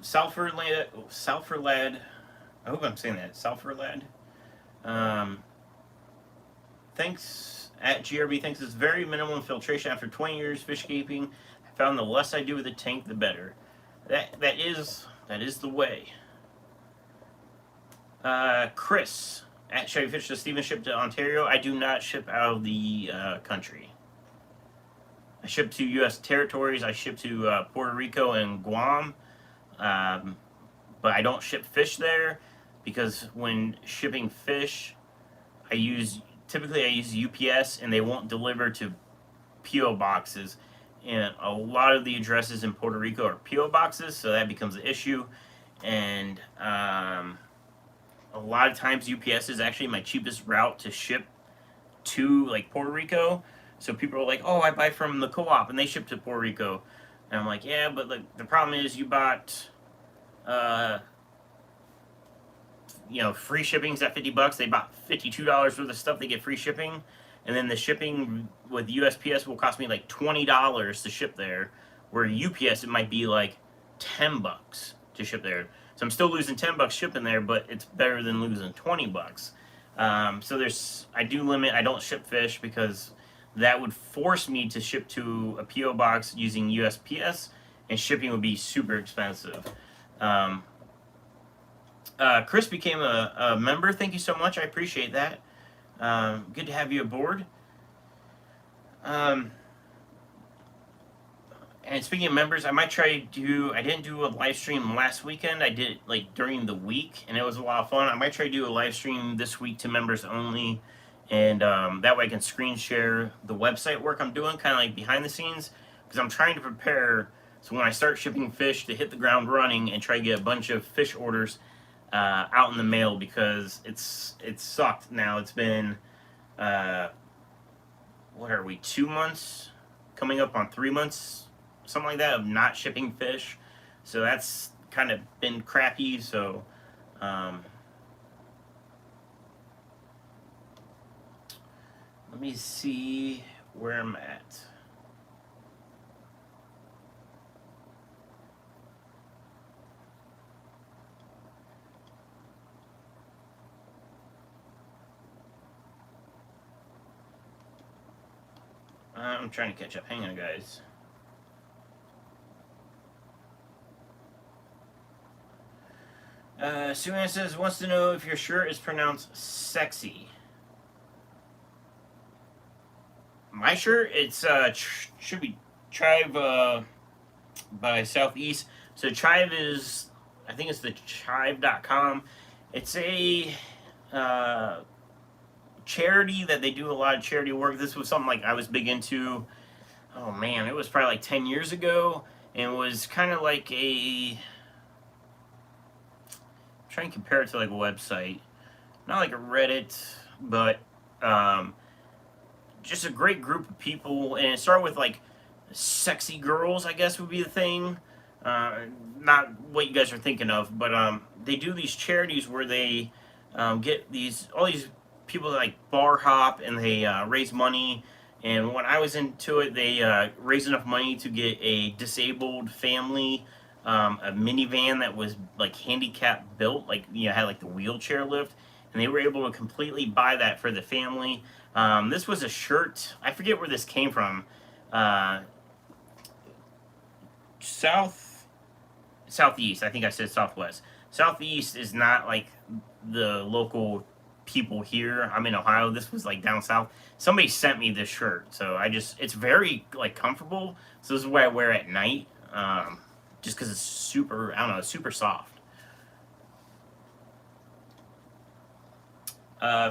Sulfur lead. I hope I'm saying that. Sulfur lead. Thanks at GRB thinks it's very minimal filtration after 20 years fish keeping. I found the less I do with the tank, the better. That is the way. Chris at Chevy Fish, does Steven ship to Ontario? I do not ship out of the country. I ship to U.S. territories. I ship to Puerto Rico and Guam, but I don't ship fish there because when shipping fish, typically I use UPS, and they won't deliver to PO boxes. And a lot of the addresses in Puerto Rico are PO boxes, so that becomes an issue. And a lot of times UPS is actually my cheapest route to ship to, like, Puerto Rico. So people are like, oh, I buy from the co-op and they ship to Puerto Rico. And I'm like, yeah, but like, the problem is you bought, free shipping's at $50. They bought $52 worth of stuff. They get free shipping. And then the shipping with USPS will cost me like $20 to ship there. Where UPS, it might be like $10 to ship there. So I'm still losing $10 shipping there, but it's better than losing $20. So I do limit. I don't ship fish because that would force me to ship to a PO box using USPS, and shipping would be super expensive. Chris became a member. Thank you so much. I appreciate that. Good to have you aboard. And speaking of members, I might try to do. I didn't do a live stream last weekend. I did it like during the week, and it was a lot of fun. I might try to do a live stream this week to members only, and that way I can screen share the website work I'm doing, kind of like behind the scenes, because I'm trying to prepare so when I start shipping fish to hit the ground running and try to get a bunch of fish orders out in the mail, because it's sucked now. It's been what are we, 2 months, coming up on 3 months, something like that, of not shipping fish. So that's kind of been crappy. So let me see where I'm at. I'm trying to catch up. Hang on, guys. Sue-Ann says, wants to know if your shirt is pronounced sexy. My shirt, it's should be Chive by Southeast. So Chive is, I think it's the chive.com. It's a charity that they do a lot of charity work. This was something like I was big into. Oh man, it was probably like 10 years ago, and it was kind of like try and compare it to like a website, not like a Reddit, but just a great group of people. And it started with like sexy girls, I guess would be the thing. Not what you guys are thinking of, but they do these charities where they get all these people that like bar hop, and they raise money. And when I was into it, they raised enough money to get a disabled family a minivan that was like handicap built, like had like the wheelchair lift, and they were able to completely buy that for the family. This was a shirt. I forget where this came from. Southeast. I think I said Southwest. Southeast is not like the local people here. I'm in Ohio. This was like down south. Somebody sent me this shirt, so it's very like comfortable. So this is what I wear at night. Just because it's super, I don't know, it's super soft.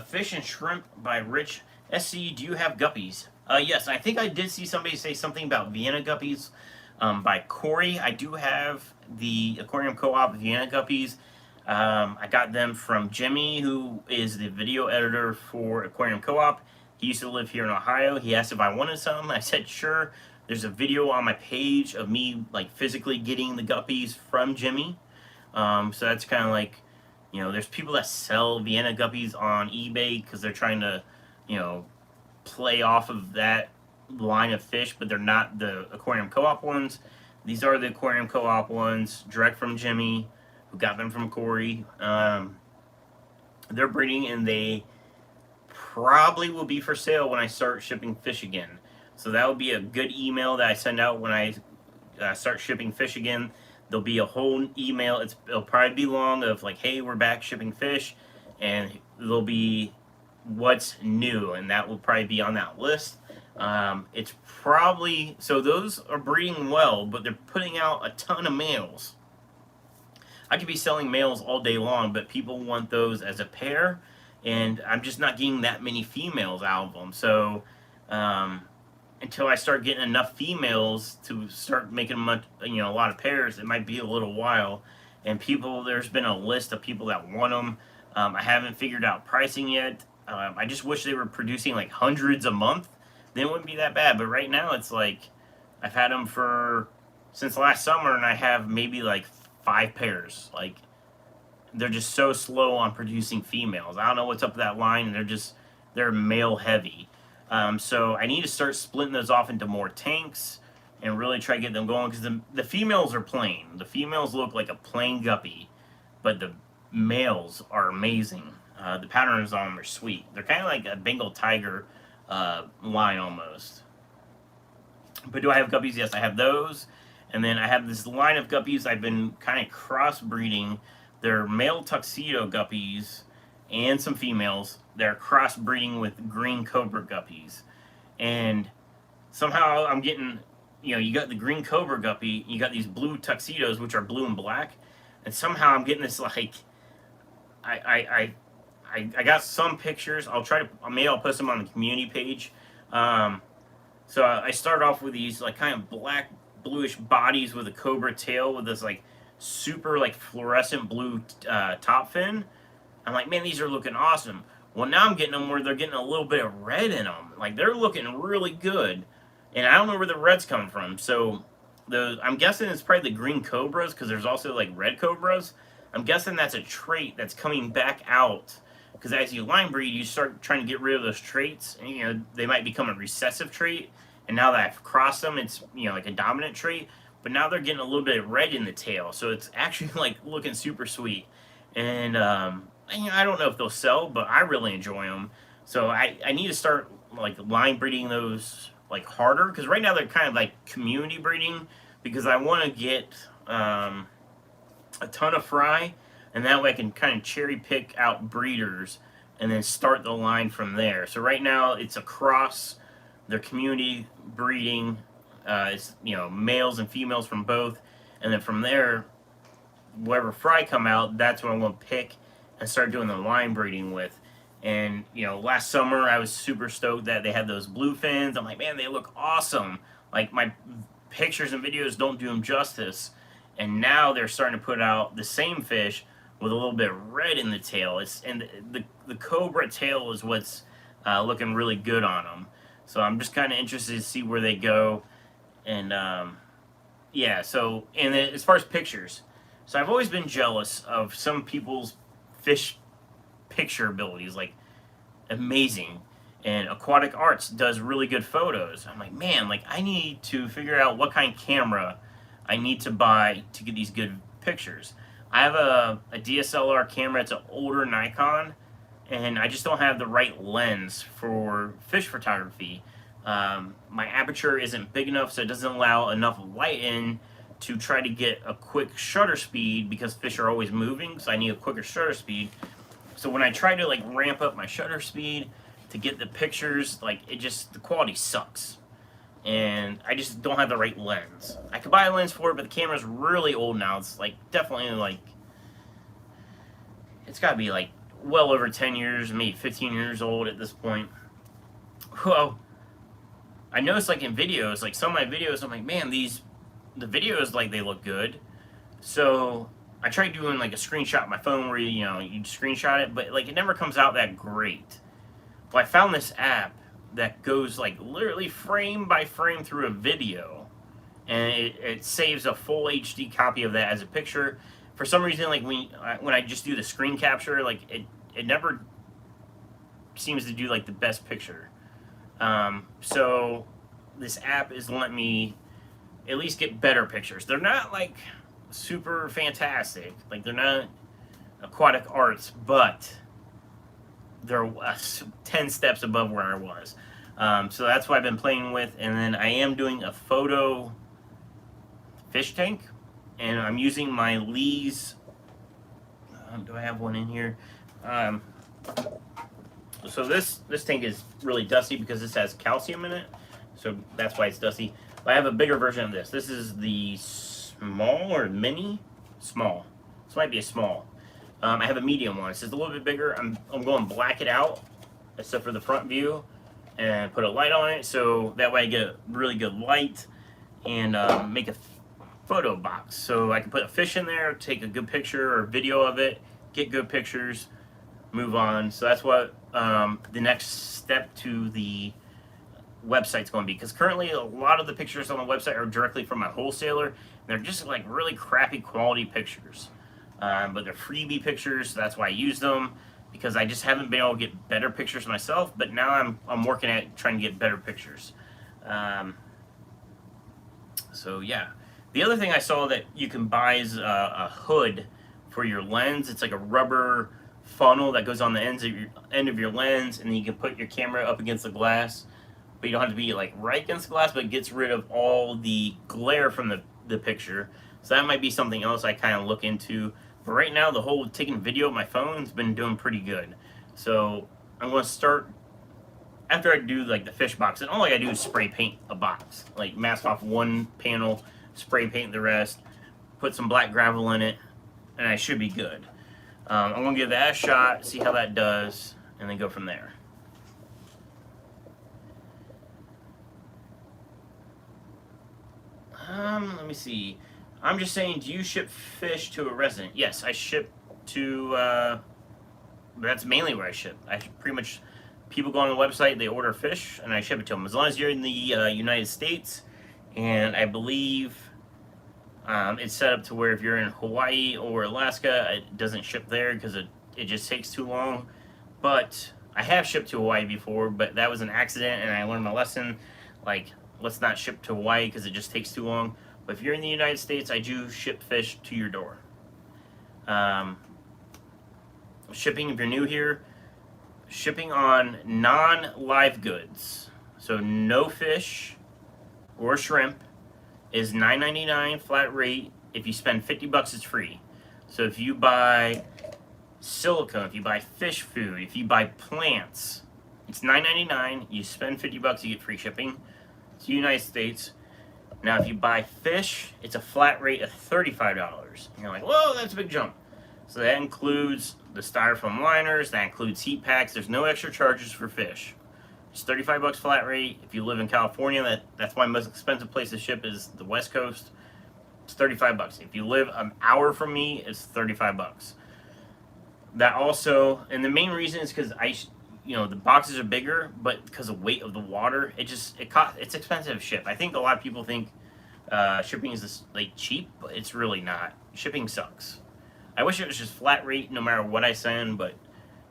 Fish and Shrimp by Rich SC. Do you have guppies? Yes, I think I did see somebody say something about Vienna guppies by Corey. I do have the Aquarium Co-op Vienna guppies. I got them from Jimmy, who is the video editor for Aquarium Co-op. He used to live here in Ohio. He asked if I wanted some. I said sure. There's a video on my page of me like physically getting the guppies from Jimmy. So that's kind of like, You know, there's people that sell Vienna guppies on eBay because they're trying to, you know, play off of that line of fish, but they're not the aquarium co-op ones. These are the aquarium co-op ones, direct from Jimmy, who got them from Corey. They're breeding, and they probably will be for sale when I start shipping fish again. So that will be a good email that I send out when I start shipping fish again. There'll be a whole email. It'll probably be long of like, hey, we're back shipping fish, and there'll be what's new, and that will probably be on that list. It's probably, so those are breeding well, but they're putting out a ton of males. I could be selling males all day long, but people want those as a pair, and I'm just not getting that many females out of them. So until I start getting enough females to start making a lot of pairs, it might be a little while. And there's been a list of people that want them. I haven't figured out pricing yet. I just wish they were producing like hundreds a month. Then it wouldn't be that bad. But right now it's like I've had them since last summer, and I have maybe like 5 pairs. Like, they're just so slow on producing females. I don't know what's up with that line. They're male heavy. So I need to start splitting those off into more tanks and really try to get them going, because the females are plain. The females look like a plain guppy, but the males are amazing. The patterns on them are sweet. They're kind of like a Bengal tiger line almost. But do I have guppies? Yes, I have those. And then I have this line of guppies I've been kind of crossbreeding. They're male tuxedo guppies and some females. They're crossbreeding with green cobra guppies. And somehow I'm getting, you got the green cobra guppy, you got these blue tuxedos, which are blue and black. And somehow I'm getting this, like, I got some pictures. Maybe I'll post them on the community page. So I started off with these, like, kind of black, bluish bodies with a cobra tail with this, like, super, like, fluorescent blue top fin. I'm like, man, these are looking awesome. Well, now I'm getting them where they're getting a little bit of red in them. Like, they're looking really good. And I don't know where the red's coming from. So I'm guessing it's probably the green cobras, because there's also, like, red cobras. I'm guessing that's a trait that's coming back out. Because as you line breed, you start trying to get rid of those traits. And, they might become a recessive trait. And now that I've crossed them, it's, like a dominant trait. But now they're getting a little bit of red in the tail. So it's actually, like, looking super sweet. And I don't know if they'll sell, but I really enjoy them. So I need to start, like, line breeding those, like, harder. Because right now they're kind of, like, community breeding. Because I want to get a ton of fry. And that way I can kind of cherry pick out breeders and then start the line from there. So right now it's across their community breeding. It's, males and females from both. And then from there, whatever fry come out, that's what I'm going to pick and start doing the line breeding with. And, last summer I was super stoked that they had those blue fins. I'm like, man, they look awesome. Like, my pictures and videos don't do them justice. And now they're starting to put out the same fish with a little bit of red in the tail. The cobra tail is what's looking really good on them. So I'm just kind of interested to see where they go. And yeah, so, and then as far as pictures, so I've always been jealous of some people's fish picture abilities, like, amazing. And Aquatic Arts does really good photos. I'm like, man, like, I need to figure out what kind of camera I need to buy to get these good pictures. I have a DSLR camera. It's an older Nikon, and I just don't have the right lens for fish photography. My aperture isn't big enough, so it doesn't allow enough light in to try to get a quick shutter speed, because fish are always moving, so I need a quicker shutter speed. So when I try to, like, ramp up my shutter speed to get the pictures, like, the quality sucks. And I just don't have the right lens. I could buy a lens for it, but the camera's really old now. It's, like, definitely, like, it's gotta be, like, well over 10 years, maybe 15 years old at this point. Well, I noticed, like, in videos, like, some of my videos, I'm like, man, the videos, like, they look good. So I tried doing, like, a screenshot on my phone where, you screenshot it, but, like, it never comes out that great. Well, I found this app that goes, like, literally frame by frame through a video, and it saves a full HD copy of that as a picture. for some reason, like when I just do the screen capture, like it never seems to do like the best picture. So this app is letting me at least get better pictures. They're not like super fantastic, like they're not aquatic arts, but they're 10 steps above where I was. So that's what I've been playing with, and then I am doing a photo fish tank, and I'm using my Lee's. Do I have one in here? So this tank is really dusty because this has calcium in it, so that's why it's dusty. But I have a bigger version of this. This is the small or mini? Small. This might be a small. I have a medium one. It's just a little bit bigger. I'm going to black it out, except for the front view, and put a light on it, so that way I get really good light, and make a photo box. So I can put a fish in there, take a good picture or video of it, get good pictures, move on. So that's what the next step to the website's going to be, because currently a lot of the pictures on the website are directly from my wholesaler. They're just like really crappy quality pictures, but they're freebie pictures, so that's why I use them, because I just haven't been able to get better pictures myself. But now I'm working at trying to get better pictures. So yeah, the other thing I saw that you can buy is a hood for your lens. It's like a rubber funnel that goes on the end of your lens, and then you can put your camera up against the glass. But you don't have to be like right against the glass, but it gets rid of all the glare from the picture. So that might be something else I kind of look into. But right now, the whole taking video of my phone's been doing pretty good. So I'm going to start, after I do like the fish box, and all I got to do is spray paint a box. Like mask off one panel, spray paint the rest, put some black gravel in it, and I should be good. I'm going to give that a shot, see how that does, and then go from there. Let me see. I'm just saying, do you ship fish to a resident? Yes, I ship to, that's mainly where I ship. I pretty much, people go on the website, they order fish, and I ship it to them. As long as you're in the United States, and I believe it's set up to where if you're in Hawaii or Alaska, it doesn't ship there because it just takes too long. But I have shipped to Hawaii before, but that was an accident, and I learned my lesson. Like, let's not ship to Hawaii because it just takes too long. But if you're in the United States, I do ship fish to your door. Shipping, if you're new here, shipping on non-live goods, so no fish or shrimp, is $9.99 flat rate. If you spend $50, it's free. So if you buy silicone, if you buy fish food, if you buy plants, it's $9.99. You spend $50, you get free shipping to the United States. Now, if you buy fish, it's a flat rate of $35. And you're like, whoa, that's a big jump. So that includes the styrofoam liners, that includes heat packs. There's no extra charges for fish. It's $35 flat rate. If you live in California, that's my most expensive place to ship is the West Coast. It's $35. If you live an hour from me, it's $35. That also, and the main reason is because the boxes are bigger, but because of weight of the water, it's expensive to ship. I think a lot of people think shipping is just like cheap, but it's really not. Shipping sucks. I wish it was just flat rate no matter what I send, but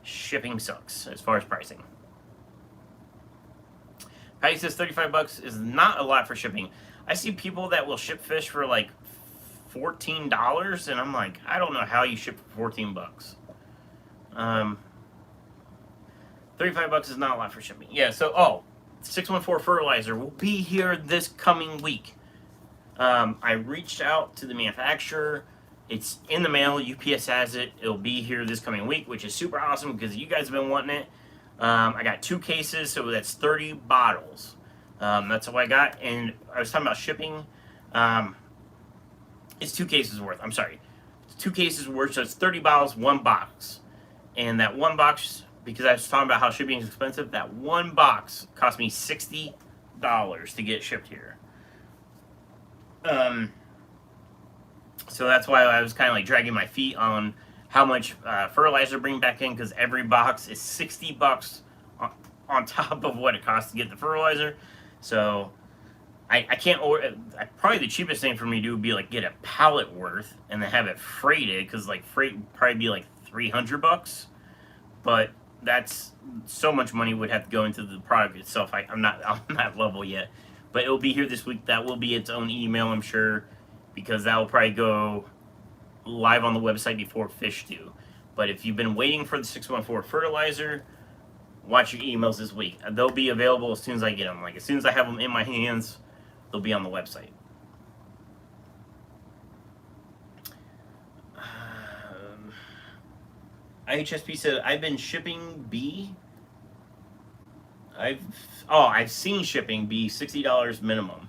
shipping sucks as far as pricing. Patty says $35 is not a lot for shipping. I see people that will ship fish for like $14, and I'm like, I don't know how you ship for $14. $35 is not a lot for shipping. Yeah, so 614 Fertilizer will be here this coming week. I reached out to the manufacturer. It's in the mail. UPS has it. It'll be here this coming week, which is super awesome because you guys have been wanting it. I got 2 cases, so that's 30 bottles. That's what I got. And I was talking about shipping. It's 2 cases worth. I'm sorry. It's 2 cases worth, so it's 30 bottles, 1 box. And that 1 box, because I was talking about how shipping is expensive, that 1 box cost me $60 to get shipped here. So that's why I was kind of like dragging my feet on how much fertilizer to bring back in, because every box is $60 on top of what it costs to get the fertilizer. So I can't order. Probably the cheapest thing for me to do would be like get a pallet worth and then have it freighted, because like freight would probably be like $300. But that's so much money would have to go into the product itself. I'm not on that level yet, but it will be here this week. That will be its own email, I'm sure, because that will probably go live on the website before fish do. But if you've been waiting for the 614 fertilizer, watch your emails this week. They'll be available as soon as I get them. Like as soon as I have them in my hands, they'll be on the website. IHSP said, I've been shipping B. I've seen shipping be $60 minimum.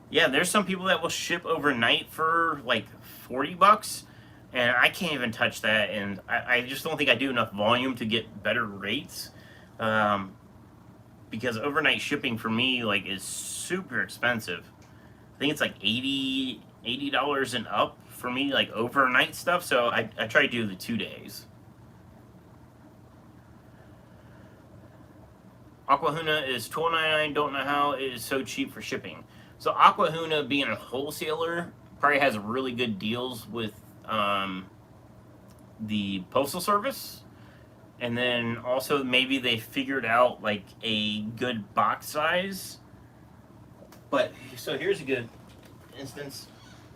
Yeah, there's some people that will ship overnight for like $40, and I can't even touch that, and I just don't think I do enough volume to get better rates. Because overnight shipping for me like is super expensive. I think it's like $80 and up for me, like overnight stuff. So I try to do the 2 days. Aquahuna is $12.99. Don't know how it is so cheap for shipping. So Aquahuna, being a wholesaler, probably has really good deals with the postal service. And then also maybe they figured out like a good box size. But so here's a good instance.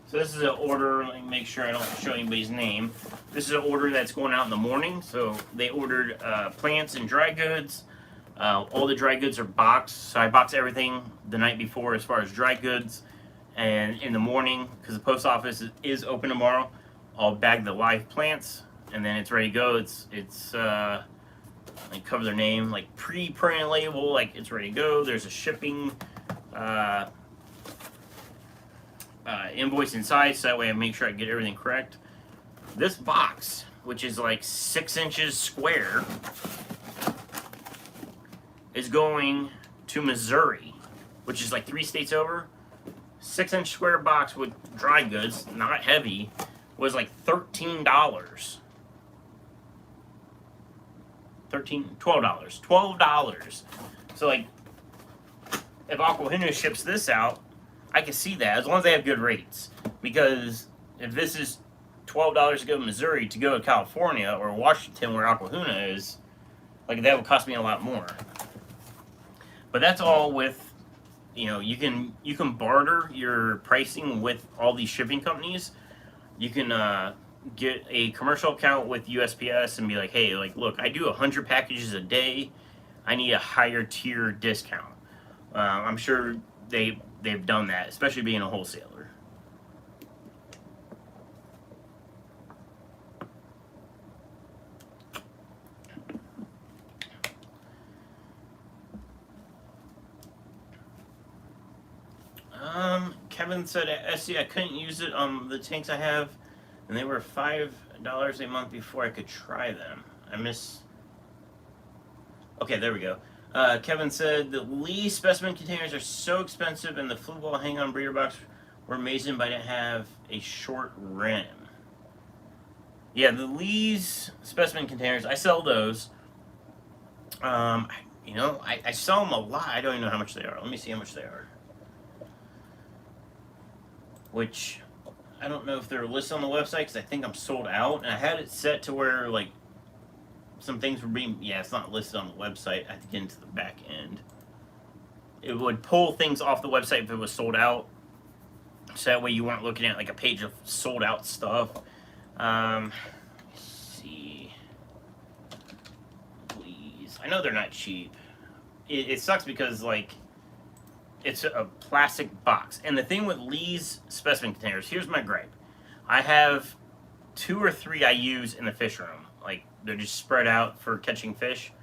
So this is an order. Let me make sure I don't show anybody's name. This is an order that's going out in the morning. So they ordered plants and dry goods. All the dry goods are boxed. So I box everything the night before as far as dry goods. And in the morning, because the post office is open tomorrow, I'll bag the live plants. And then it's ready to go. It's like cover their name, like pre-printed label, like it's ready to go. There's a shipping invoice inside, so that way I make sure I get everything correct. This box, which is like 6 inches square, is going to Missouri, which is like 3 states over. 6-inch square box with dry goods, not heavy, was like $13. $12. So like, if Aquahuna ships this out, I can see that as long as they have good rates. Because if this is $12 to go to Missouri to go to California or Washington where Aquahuna is, like that would cost me a lot more. But that's all with, you can barter your pricing with all these shipping companies. You can get a commercial account with USPS and be like, hey, like, look, I do 100 packages a day. I need a higher tier discount. I'm sure they've done that, especially being a wholesaler. Kevin said at SC I couldn't use it on the tanks I have, and they were $5 a month before I could try them. Okay, there we go. Kevin said the Lee specimen containers are so expensive, and the flue ball hang-on breeder box were amazing, but I didn't have a short rim. Yeah, the Lee's specimen containers, I sell those. I sell them a lot. I don't even know how much they are. Let me see how much they are. Which, I don't know if they're listed on the website, because I think I'm sold out. And I had it set to where, like, some things were being... Yeah, it's not listed on the website. I have to get into the back end. It would pull things off the website if it was sold out. So that way you weren't looking at, like, a page of sold out stuff. Let's see. Please. I know they're not cheap. It sucks because, like... It's a plastic box. And the thing with Lee's specimen containers, here's my gripe. I have 2 or 3 I use in the fish room. Like, they're just spread out for catching fish.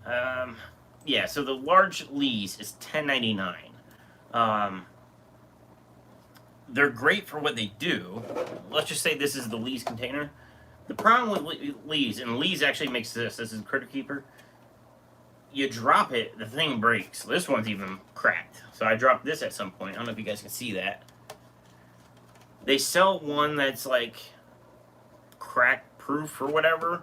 Yeah, so the large Lee's is $10.99. They're great for what they do. Let's just say this is the Lee's container. The problem with Lee's, and Lee's actually makes this is Critter Keeper. You drop it, the thing breaks. This one's even cracked. So I dropped this at some point. I don't know if you guys can see that. They sell one that's like crack proof or whatever.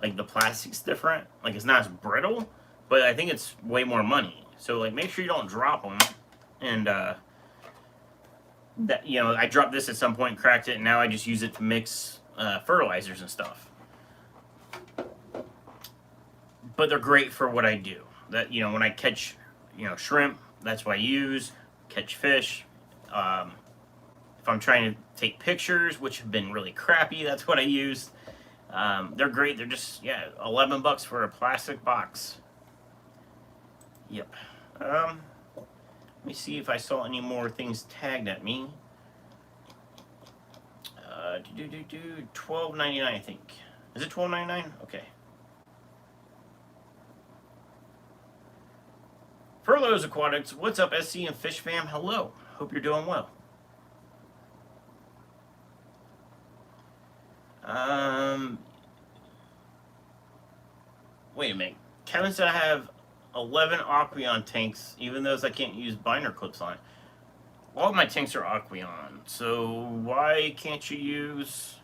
Like the plastic's different. Like it's not as brittle, but I think it's way more money. So like make sure you don't drop them. and that, you know, I dropped this at some point, cracked it, and now I just use it to mix fertilizers and stuff. But they're great for what I do. That, you know, when I catch, you know, shrimp, that's what I use. Catch fish. If I'm trying to take pictures, which have been really crappy, that's what I use. They're great. They're just, yeah, $11 for a plastic box. Yep. Let me see if I saw any more things tagged at me. $12.99, I think. Is it $12.99? Okay. Furloughs Aquatics, what's up, SC and Fish Fam? Hello. Hope you're doing well. Wait a minute. Kevin said I have 11 Aqueon tanks, even those I can't use binder clips on. All of my tanks are Aqueon, so why can't you use...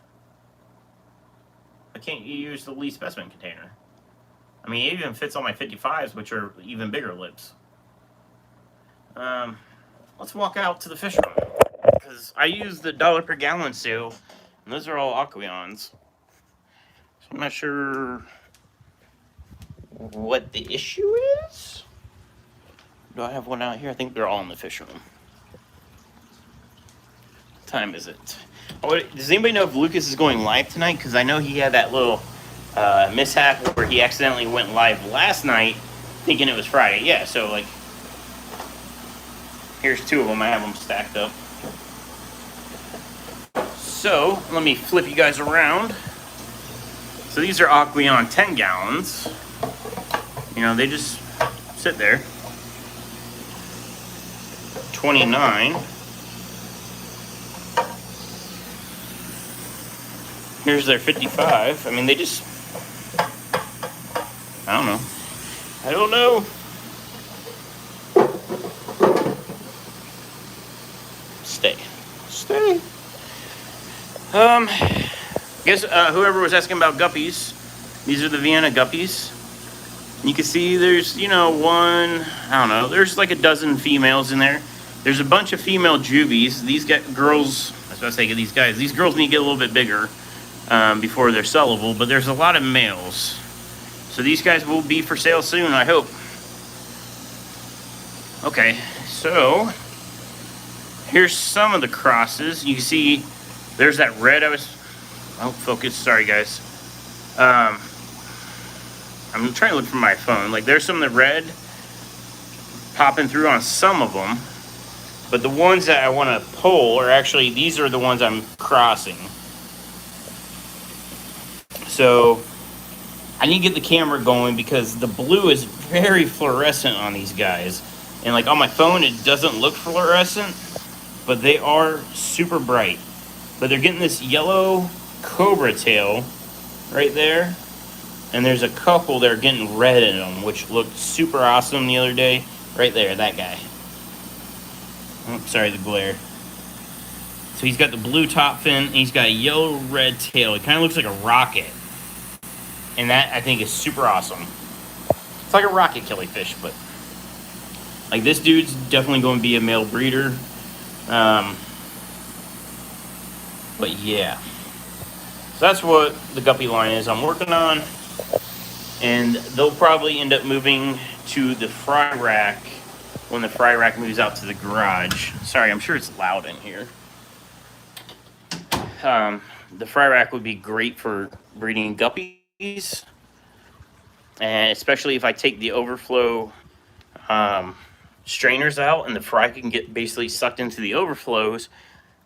Why can't you use the Lee specimen container? I mean, it even fits on my 55s, which are even bigger lips. Let's walk out to the fish room, because I use the $1 per gallon sale, and those are all Aqueons. So I'm not sure what the issue is. Do I have one out here? I think they're all in the fish room. What time is it? Oh, does anybody know if Lucas is going live tonight? Because I know he had that little mishap where he accidentally went live last night thinking it was Friday. Yeah, so like, here's two of them. I have them stacked up. So let me flip you guys around. So these are Aqueon 10 gallons. You know, they just sit there. 29. Here's their 55. I mean, they just... I don't know. I don't know. Stay. Stay. Guess whoever was asking about guppies, these are the Vienna guppies. You can see there's, you know, one, I don't know, there's like a dozen females in there. There's a bunch of female juvies. These girls, I was about to say these guys, these girls need to get a little bit bigger before they're sellable, but there's a lot of males. So these guys will be for sale soon, I hope. Okay, so here's some of the crosses. You can see there's that red I was, oh, focus, sorry guys. I'm trying to look for my phone. Like, there's some of the red popping through on some of them. But the ones that I want to pull are actually, these are the ones I'm crossing. So, I need to get the camera going because the blue is very fluorescent on these guys. And, like, on my phone, it doesn't look fluorescent. But they are super bright. But they're getting this yellow cobra tail right there. And there's a couple that are getting red in them, which looked super awesome the other day. Right there, that guy. Oh, sorry, the glare. So he's got the blue top fin, and he's got a yellow-red tail. It kind of looks like a rocket. And that, I think, is super awesome. It's like a rocket killifish, but... like, this dude's definitely going to be a male breeder. But, yeah. So that's what the guppy line is I'm working on. And they'll probably end up moving to the fry rack when the fry rack moves out to the garage. Sorry, I'm sure it's loud in here. The fry rack would be great for breeding guppies. And especially if I take the overflow strainers out and the fry can get basically sucked into the overflows,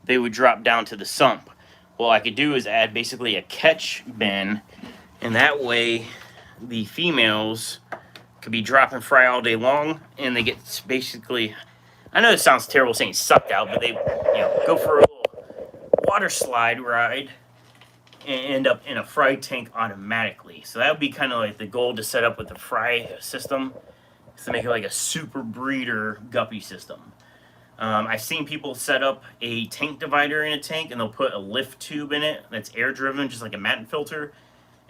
they would drop down to the sump. What I could do is add basically a catch bin, and that way the females could be dropping fry all day long, and they get basically, I know it sounds terrible saying sucked out, but they, you know, go for a little water slide ride and end up in a fry tank automatically. So that would be kind of like the goal to set up with the fry system, is to make it like a super breeder guppy system. I've seen people set up a tank divider in a tank, and they'll put a lift tube in it that's air driven, just like a mat filter,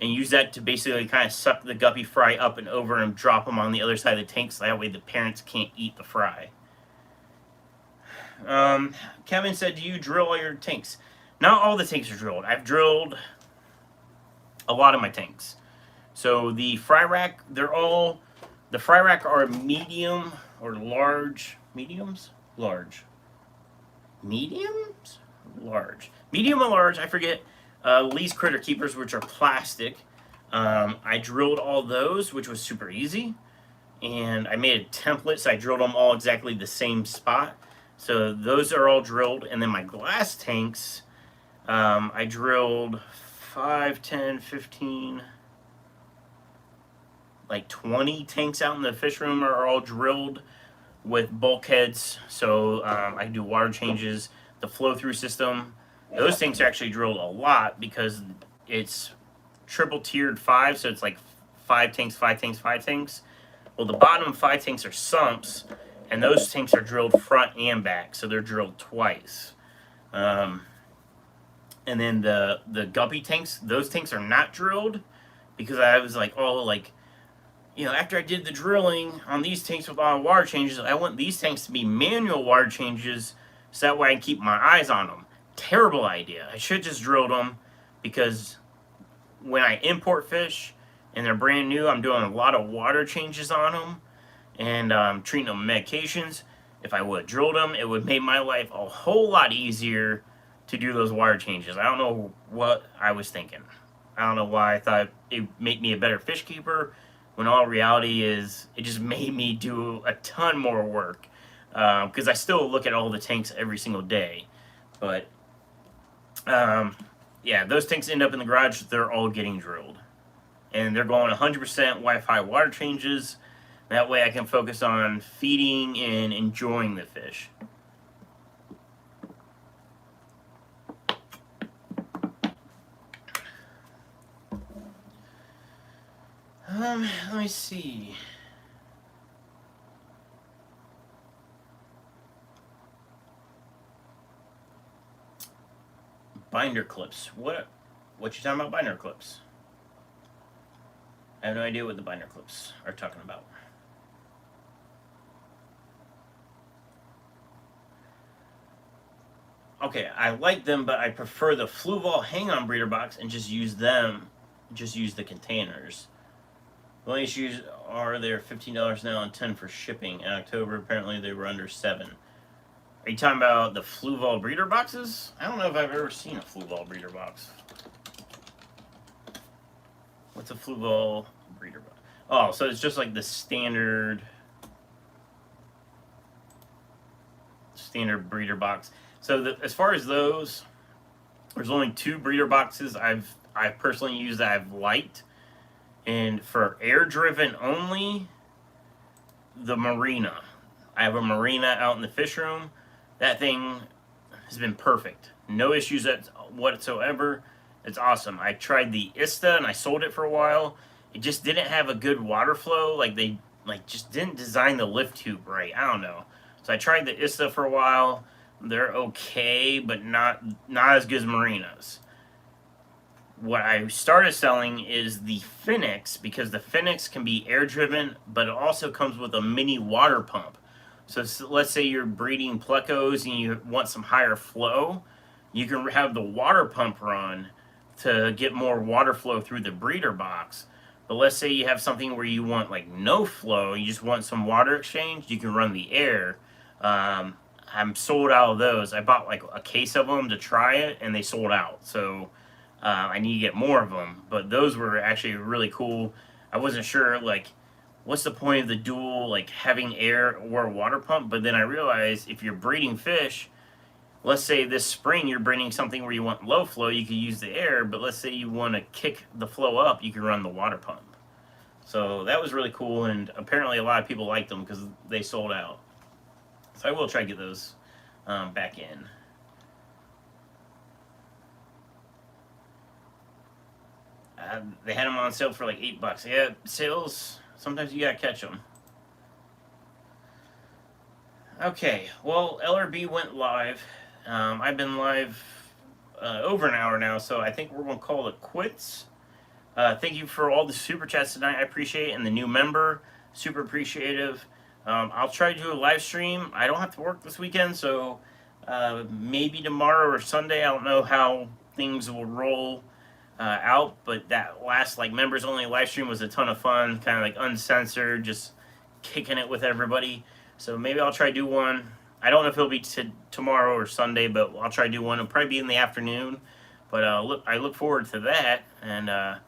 and use that to basically kind of suck the guppy fry up and over and drop them on the other side of the tank, so that way the parents can't eat the fry. Kevin said, do you drill all your tanks? Not all the tanks are drilled. I've drilled a lot of my tanks. So the fry rack, the fry rack are medium or large. Mediums? Large. Mediums? Large. Medium or large, I forget. Lee's Critter Keepers, which are plastic. I drilled all those, which was super easy. And I made a template, so I drilled them all exactly the same spot. So those are all drilled. And then my glass tanks, I drilled 5, 10, 15, like 20 tanks out in the fish room are all drilled with bulkheads. So I do water changes, the flow through system. Those tanks are actually drilled a lot because it's triple tiered 5, so it's like 5 tanks, 5 tanks, 5 tanks. Well, the bottom 5 tanks are sumps, and those tanks are drilled front and back, so they're drilled twice. And then the guppy tanks, those tanks are not drilled because I was like, oh, like, you know, after I did the drilling on these tanks with all water changes, I want these tanks to be manual water changes so that way I can keep my eyes on them. Terrible idea. I should just drilled them because when I import fish and they're brand new, I'm doing a lot of water changes on them and treating them with medications. If I would have drilled them, it would make my life a whole lot easier to do those water changes. I don't know what I was thinking. I don't know why I thought it would make me a better fish keeper, when all reality is it just made me do a ton more work because I still look at all the tanks every single day. But yeah, those tanks end up in the garage. They're all getting drilled. And they're going 100% Wi-Fi water changes. That way I can focus on feeding and enjoying the fish. Let me see. Binder clips. What you talking about binder clips? I have no idea what the binder clips are talking about. Okay, I like them, but I prefer the Fluval hang-on breeder box and just use them. Just use the containers. The only issues are they're $15 now and $10 for shipping. In October, apparently they were under $7. Are you talking about the Fluval breeder boxes? I don't know if I've ever seen a Fluval breeder box. What's a Fluval breeder box? Oh, so it's just like the standard breeder box. So as far as those, there's only 2 breeder boxes I've personally used that I've liked. And for air driven only, the Marina. I have a Marina out in the fish room. That thing has been perfect. No issues whatsoever. It's awesome. I tried the Ista and I sold it for a while. It just didn't have a good water flow. Like they just didn't design the lift tube right. I don't know. So I tried the Ista for a while. They're okay, but not as good as Marinas. What I started selling is the Phoenix, because the Phoenix can be air driven, but it also comes with a mini water pump. So let's say you're breeding plecos and you want some higher flow, you can have the water pump run to get more water flow through the breeder box. But let's say you have something where you want like no flow, you just want some water exchange, you can run the air. I'm sold out of those. I bought like a case of them to try it and they sold out. So I need to get more of them, but those were actually really cool. I wasn't sure, like, what's the point of the dual, like, having air or a water pump? But then I realized if you're breeding fish, let's say this spring you're breeding something where you want low flow, you could use the air, but let's say you want to kick the flow up, you can run the water pump. So that was really cool, and apparently a lot of people liked them because they sold out. So I will try to get those back in. They had them on sale for like $8. Yeah, sales, sometimes you gotta catch them. Okay, well, LRB went live. I've been live over an hour now, so I think we're gonna call it quits. Thank you for all the super chats tonight. I appreciate it, and the new member, super appreciative. I'll try to do a live stream. I don't have to work this weekend, so maybe tomorrow or Sunday. I don't know how things will roll out, but that last like members only live stream was a ton of fun, kind of like uncensored, just kicking it with everybody. So maybe I'll try to do one. I don't know if it'll be tomorrow or Sunday, but I'll try to do one. It'll probably be in the afternoon. But I look forward to that, and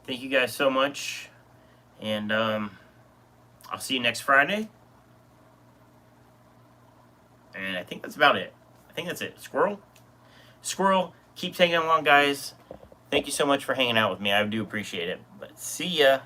thank you guys so much. And I'll see you next Friday. And I think that's about it. I think that's it. Squirrel, keep taking along, guys. Thank you so much for hanging out with me. I do appreciate it. But see ya.